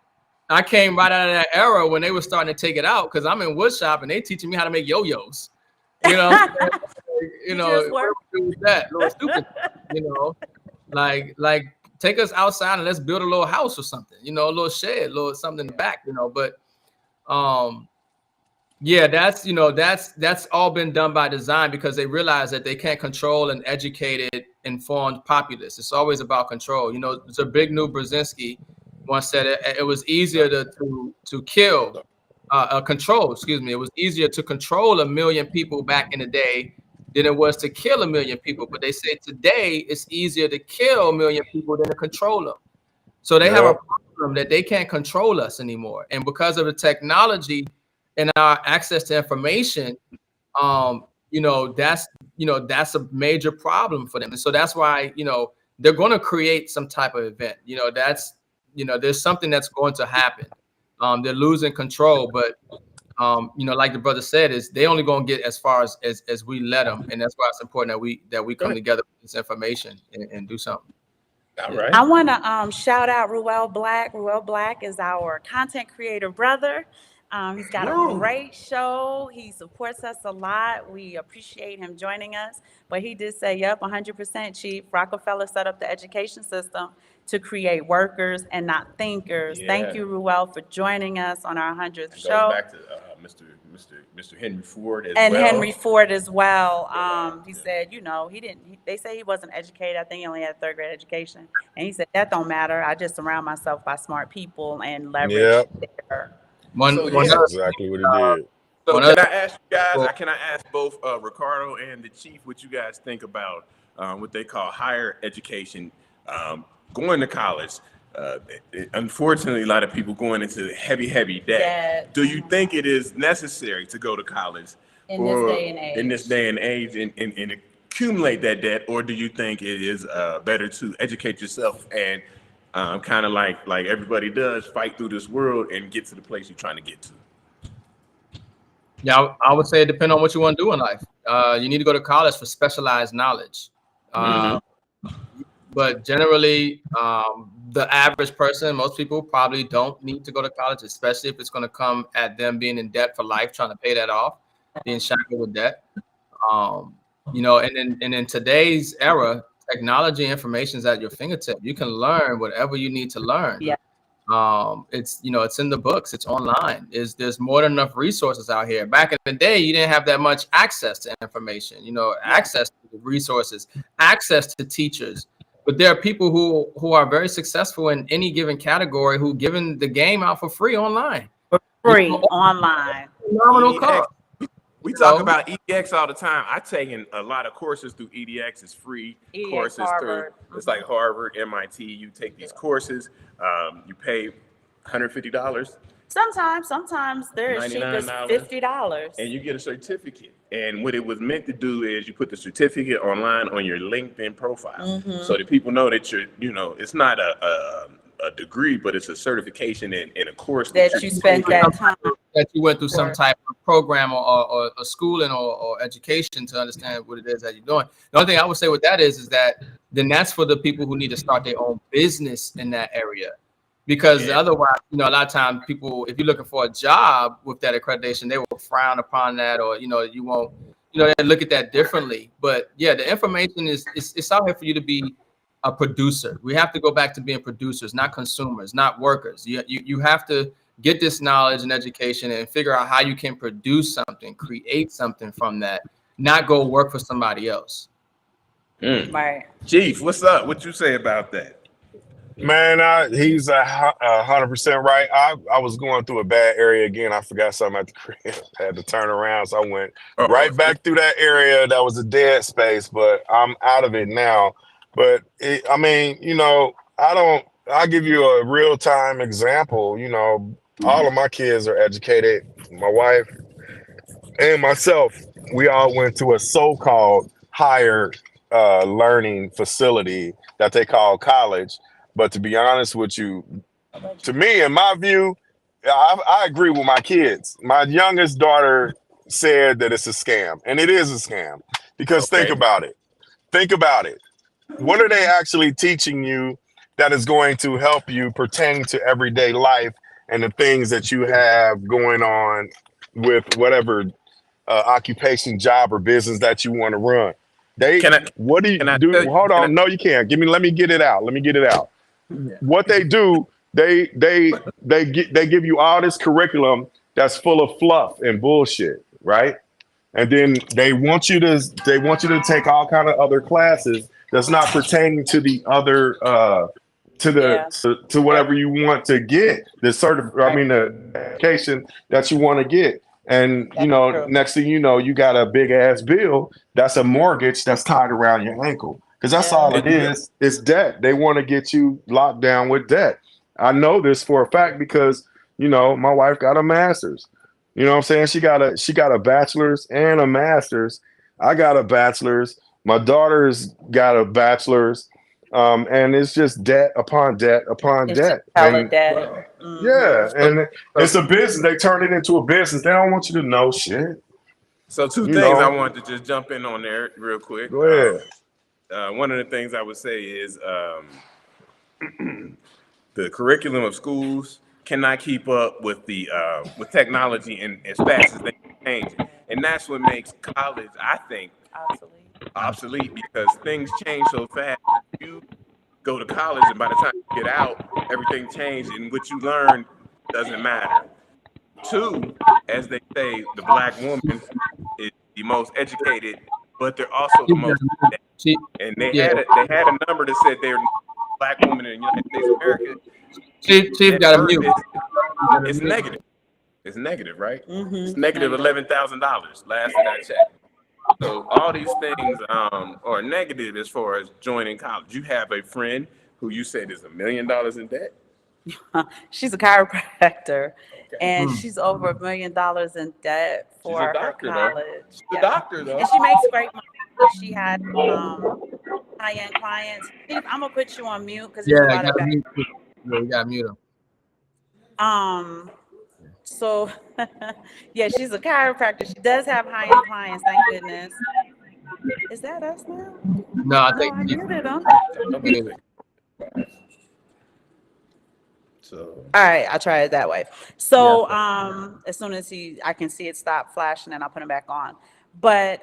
I came right out of that era when they were starting to take it out, because I'm in wood shop and they teaching me how to make yo-yos, Just work. with that little stupid, like take us outside and let's build a little house or something, a little shed, little something in the back, but yeah, that's all been done by design, because they realize that they can't control an educated, informed populace. It's always about control. It's a big new Brzezinski once said it was easier to kill control. Excuse me. It was easier to control 1 million people back in the day than it was to kill 1 million people. But they say today it's easier to kill 1 million people than to control them. So they have a problem that they can't control us anymore. And because of the technology and our access to information, that's a major problem for them. And so that's why, they're going to create some type of event. There's something that's going to happen. They're losing control, but like the brother said, is they only going to get as far as we let them. And that's why it's important that we come together with this information and do something. All right. I want to shout out Ruel Black. Ruel Black is our content creator brother. He's got a great show. He supports us a lot. We appreciate him joining us. But he did say, yep, 100% Chief. Rockefeller set up the education system to create workers and not thinkers. Yeah. Thank you, Ruel, for joining us on our 100th It show. goes back to Mr. Henry Ford as And well. Henry Ford as well. He said, they say he wasn't educated. I think he only had a 3rd grade education. And he said, that don't matter. I just surround myself by smart people and leverage their. That's exactly what he did. So can I ask you guys, can I ask both Ricardo and the Chief what you guys think about what they call higher education, going to college? Unfortunately, a lot of people going into heavy debt. Do you think it is necessary to go to college in this day and age? In this day and age, and accumulate that debt, or do you think it is better to educate yourself and kind of like everybody does, fight through this world and get to the place you're trying to get to? Yeah, I would say it depends on what you want to do in life. You need to go to college for specialized knowledge. But generally, the average person, most people probably don't need to go to college, especially if it's going to come at them being in debt for life, trying to pay that off, being shackled with debt. And in today's era, technology information is at your fingertip. You can learn whatever you need to learn. Yeah. It's in the books, it's online. There's more than enough resources out here. Back in the day, you didn't have that much access to information, access to the resources, access to teachers. But there are people who are very successful in any given category who given the game out for free online. Online. Phenomenal cost. We talk about EDX all the time. I've taken a lot of courses through EDX. It's free courses Harvard. through. It's like Harvard, MIT. You take these courses. You pay $150. Sometimes they're as cheap as $50. And you get a certificate. And what it was meant to do is you put the certificate online on your LinkedIn profile. So that people know that it's not a degree, but it's a certification in a course that you spent that time. That you went through some type of program or schooling or education to understand what it is that you're doing. The only thing I would say with that is that then that's for the people who need to start their own business in that area. Because otherwise, a lot of times people, if you're looking for a job with that accreditation, they will frown upon that, or you won't, they look at that differently. But yeah, the information it's out here for you to be a producer. We have to go back to being producers, not consumers, not workers. You have to get this knowledge and education and figure out how you can produce something, create something from that, not go work for somebody else. Right. Chief, what's up? What you say about that? Man, he's 100% right. I was going through a bad area again. I forgot something at the crib. I had to turn around, so I went right back through that area that was a dead space. But I'm out of it now. But I'll give you a real time example. All of my kids are educated. My wife and myself, we all went to a so-called higher learning facility that they call college. But to be honest with you, to me, in my view, I agree with my kids. My youngest daughter said that it's a scam, and it is a scam. Because think about it. What are they actually teaching you that is going to help you pertaining to everyday life and the things that you have going on with whatever occupation, job, or business that you want to run? What do you do? Hold on. No, you can't. Let me get it out. What they do, they give you all this curriculum that's full of fluff and bullshit, right? And then they want you to take all kind of other classes that's not pertaining to the other to whatever you want to get, the education that you want to get. And next thing you know, you got a big ass bill that's a mortgage that's tied around your ankle. Because that's all it is. It's debt. They want to get you locked down with debt. I know this for a fact because, my wife got a master's. You know what I'm saying? She got a bachelor's and a master's. I got a bachelor's. My daughter's got a bachelor's. And it's just debt upon debt upon debt. And, and it's a business. They turn it into a business. They don't want you to know shit. So two things I wanted to just jump in on there real quick. Go ahead. One of the things I would say is the curriculum of schools cannot keep up with the with technology and as fast as they change, and that's what makes college, I think, obsolete because things change so fast. You go to college, and by the time you get out, everything changed, and what you learn doesn't matter. Two, as they say, the black woman is the most educated, but they're also the most. And they had a number that said they're black woman in the United States of America. Chief got a mute. It's negative. It's negative, right? It's negative $11,000 last that I checked. So all these things are negative as far as joining college. You have a friend who you said is $1 million in debt. She's a chiropractor, and she's over $1 million in debt for her college. She's a doctor, though. And she makes great money. She had high-end clients. Steve, I'm gonna put you on mute because there's a Yeah, lot of gotta back. mute. Yeah, we gotta mute him. So yeah, she's a chiropractor. She does have high-end clients, thank goodness. Is that us now? No, I No, think I muted them. muted. So All right, I'll try it that way. Yeah. So as soon as I can see it stop flashing, and I'll put him back on. But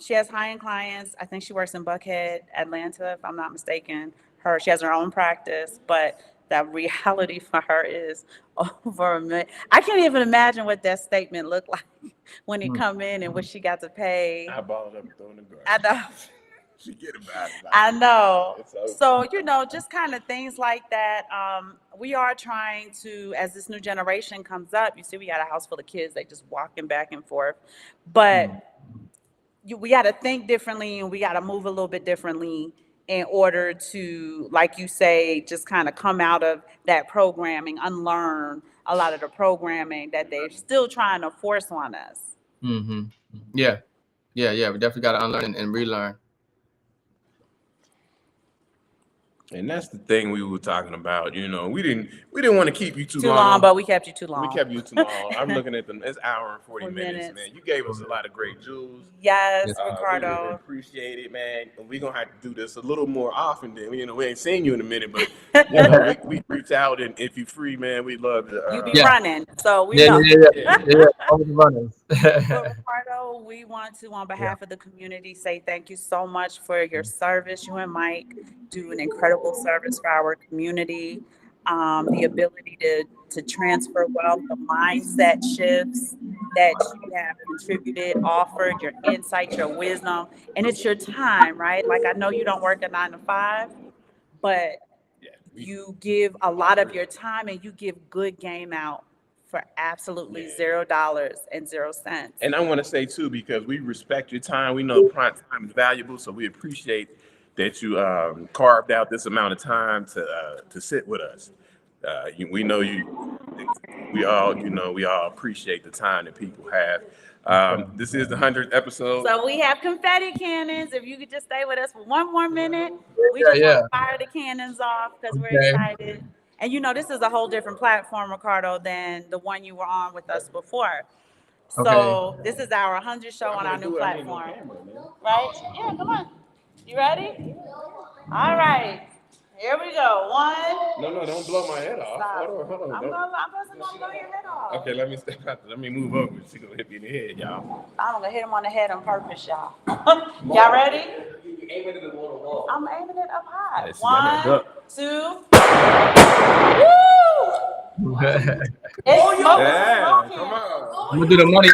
she has high-end clients. I think she works in Buckhead, Atlanta, if I'm not mistaken. She has her own practice, but that reality for her is over a million. I can't even imagine what that statement looked like when it come in and what she got to pay. I balled up and thrown the garbage. I know. Forget about it. I know. It's over. So, just kind of things like that. We are trying to, as this new generation comes up, you see, we got a house full of kids, they just walking back and forth. But we got to think differently and we got to move a little bit differently in order to, like you say, just kind of come out of that programming, unlearn a lot of the programming that they're still trying to force on us. Mm-hmm. Yeah. We definitely gotta unlearn and relearn. And that's the thing we were talking about. We didn't want to keep you too Too long. long, but we kept you too long. We kept you too long. I'm looking at it's hour and 40 4 minutes, minutes. man. You gave us a lot of great jewels. Yes, Yes. We really Ricardo. appreciate it, man. And we're gonna have to do this a little more often than we ain't seen you in a minute, but we reach out, and if you're free, man, we'd love to. You be Yeah. running, so we Yeah, know. All the runners. So Ricardo, we want to, on behalf of the community, say thank you so much for your service. You and Mike do an incredible service for our community. The ability to transfer wealth, the mindset shifts that you have contributed, offered, your insight, your wisdom, and it's your time, right? Like, I know you don't work a 9 to 5, but you give a lot of your time and you give good game out for absolutely $0 and 0 cents. And I want to say too, because we respect your time. We know prime time is valuable, so we appreciate that you carved out this amount of time to sit with us. We know you. We all appreciate the time that people have. This is the 100th episode. So we have confetti cannons. If you could just stay with us for one more minute, we Yeah, just yeah. want to fire the cannons off because we're Okay. excited. And this is a whole different platform, Ricardo, than the one you were on with us before. So this is our 100 show on our new platform. Right? Yeah, come on. You ready? All right. Here we go. One. No, don't blow my head off. Stop. Hold on. I'm gonna blow your head off. Okay, let me step out. Let me move over. She gonna hit me in the head, y'all. I'm gonna hit him on the head on purpose, y'all. Y'all ready? You aiming it at the wall. I'm aiming it up high. Let's see, I gotta 1, 2. Woo! I'm It's smoking. Yeah, It's come smoking. on. gonna do the money.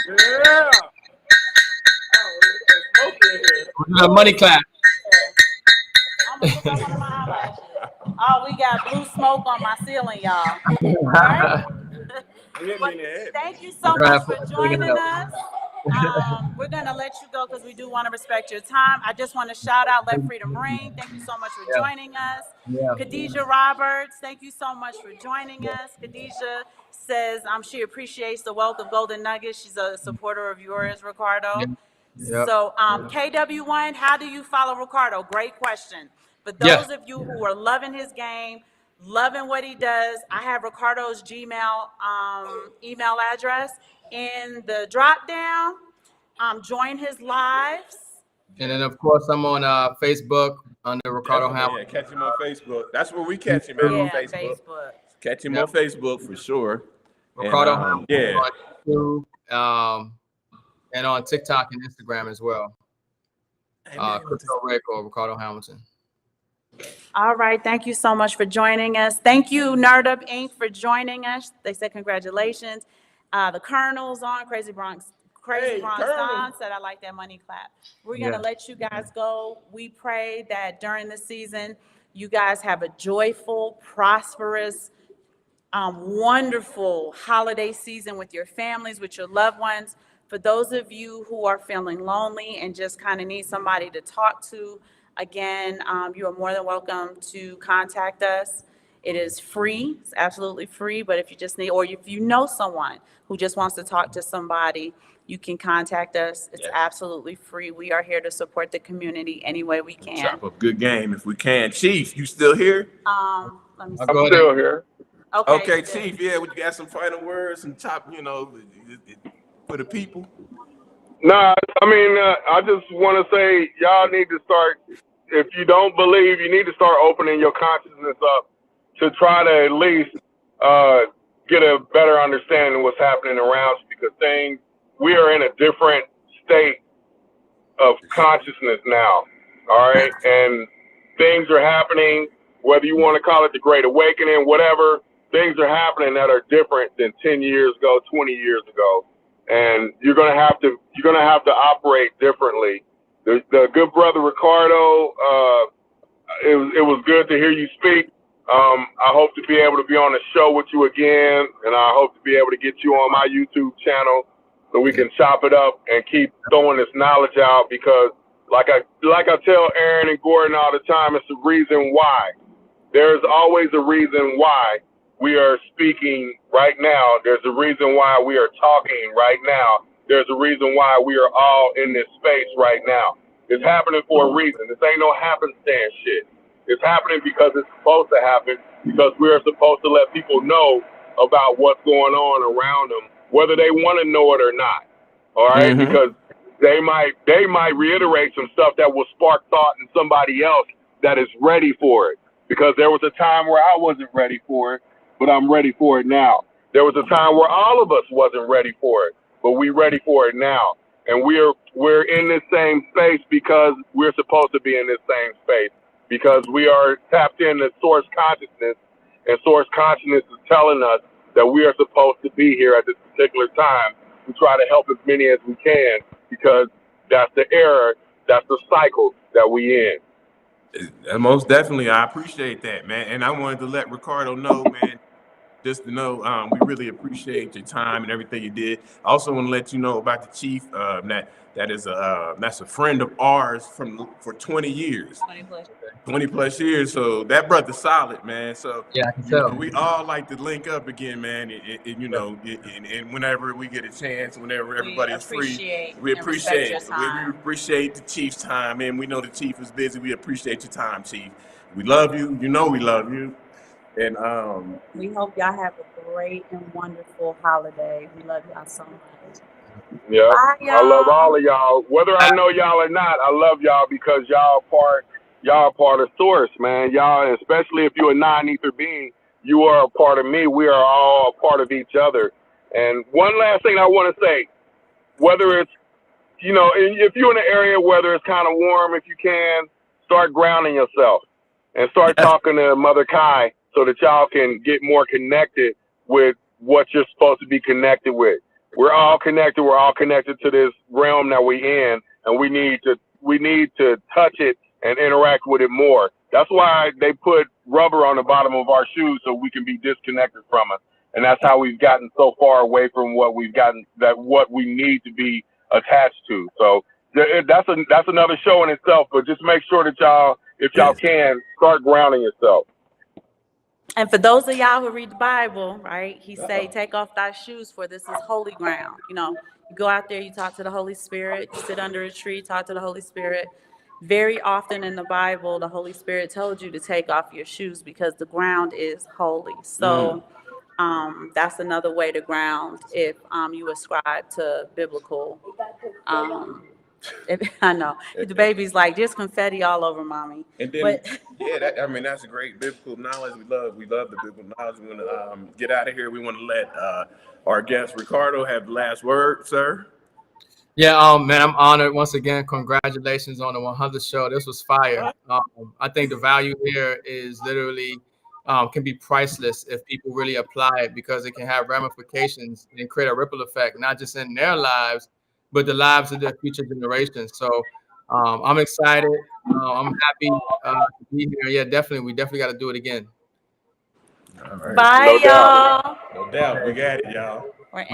Yeah. Oh, smoke in here. I'm gonna do the money clap. I'm gonna put that one on my eyelashes. Oh, we got blue smoke on my ceiling, y'all. All right? You hit me in the head. Thank you so much for joining us. We're going to let you go because we do want to respect your time. I just want to shout out Let Freedom Ring. Thank you so much for joining us. Yeah. Khadijah Roberts, thank you so much for joining us. Khadijah says she appreciates the wealth of golden nuggets. She's a supporter of yours, Ricardo. Yep. So KW1, how do you follow Ricardo? Great question. But Yeah. those of you who are loving his game, loving what he does, I have Ricardo's Gmail email address in the drop down. Join his lives. And then of course I'm on Facebook under Ricardo Hamilton. Yeah, catch him on Facebook. That's where we catch him, man. Yeah, On Facebook. Facebook. Catch him on Facebook for sure. Ricardo And, Hamilton. yeah. On YouTube, and on TikTok and Instagram as well. Crypto Rick or Ricardo Hamilton. All right. Thank you so much for joining us. Thank you, Nerd Up Inc. for joining us. They said congratulations. The Colonel's on Crazy Bronx. Crazy Bronx Don said, I like that money clap. We're going to let you guys go. We pray that during the season, you guys have a joyful, prosperous, wonderful holiday season with your families, with your loved ones. For those of you who are feeling lonely and just kind of need somebody to talk to, again, you are more than welcome to contact us. It is free. It's absolutely free. But if you just need, or if you know someone who just wants to talk to somebody, you can contact us. It's absolutely free. We are here to support the community any way we can. Chop up good game if we can. Chief, you still here? Let me I'll see. go I'm ahead still and here. Okay, good. Chief. Yeah, we got some final words and chop. For the people. Nah, I mean, I just want to say y'all need to start. If you don't believe, you need to start opening your consciousness up to try to at least get a better understanding of what's happening around you, because we are in a different state of consciousness now. All right, and things are happening, whether you want to call it the Great Awakening, whatever. Things are happening that are different than 10 years ago, 20 years ago, and you're gonna have to operate differently. The good brother Ricardo, it was good to hear you speak. I hope to be able to be on the show with you again, and I hope to be able to get you on my YouTube channel so we can chop it up and keep throwing this knowledge out, because like I tell Aaron and Gordon all the time, it's the reason why. There's always a reason why we are speaking right now. There's a reason why we are talking right now. There's a reason why we are all in this space right now. It's happening for a reason. This ain't no happenstance shit. It's happening because it's supposed to happen, because we're supposed to let people know about what's going on around them, whether they want to know it or not. All right? Mm-hmm. Because they might reiterate some stuff that will spark thought in somebody else that is ready for it. Because there was a time where I wasn't ready for it, but I'm ready for it now. There was a time where all of us wasn't ready for it, but we ready for it now. And we're in this same space because we're supposed to be in this same space, because we are tapped into source consciousness, and source consciousness is telling us that we are supposed to be here at this particular time. We try to help as many as we can, because that's the era, that's the cycle that we in. Most definitely, I appreciate that, man. And I wanted to let Ricardo know, man, just to know, we really appreciate your time and everything you did. I also want to let you know about the chief. That's a friend of ours for 20 years. 20 plus years. So that brother's solid, man. So yeah, I can tell. we all like to link up again, man. And whenever we get a chance, whenever everybody is free, we appreciate it. We appreciate the chief's time, and we know the chief is busy. We appreciate your time, chief. We love you. You know we love you. And we hope y'all have a great and wonderful holiday. We love y'all so much. Yeah, Bye, y'all. I love all of y'all. Whether I know y'all or not, I love y'all because y'all are part of Source, man. Y'all, especially if you're a non-ether being, you are a part of me. We are all a part of each other. And one last thing I want to say, whether it's, if you're in an area whether it's kind of warm, if you can, start grounding yourself and start talking to Mother Kai so that y'all can get more connected with what you're supposed to be connected with. We're all connected. We're all connected to this realm that we're in, and we need to touch it and interact with it more. That's why they put rubber on the bottom of our shoes so we can be disconnected from it. And that's how we've gotten so far away from what we need to be attached to. So that's another show in itself. But just make sure that y'all, if y'all can, start grounding yourself. And for those of y'all who read the Bible, right, he say, take off thy shoes, for this is holy ground. You go out there, you talk to the Holy Spirit, you sit under a tree, talk to the Holy Spirit. Very often in the Bible, the Holy Spirit told you to take off your shoes because the ground is holy. So that's another way to ground if you ascribe to biblical. I know the baby's like, there's confetti all over mommy. And then, that's a great biblical knowledge. We love the biblical knowledge. We want to get out of here. We want to let our guest Ricardo have the last word, sir. Yeah, man, I'm honored once again. Congratulations on the 100th show. This was fire. I think the value here is literally can be priceless if people really apply it, because it can have ramifications and create a ripple effect, not just in their lives, but the lives of their future generations. So I'm excited. I'm happy to be here. Yeah, definitely. We definitely got to do it again. All right. Bye, y'all. No doubt. We got it, y'all.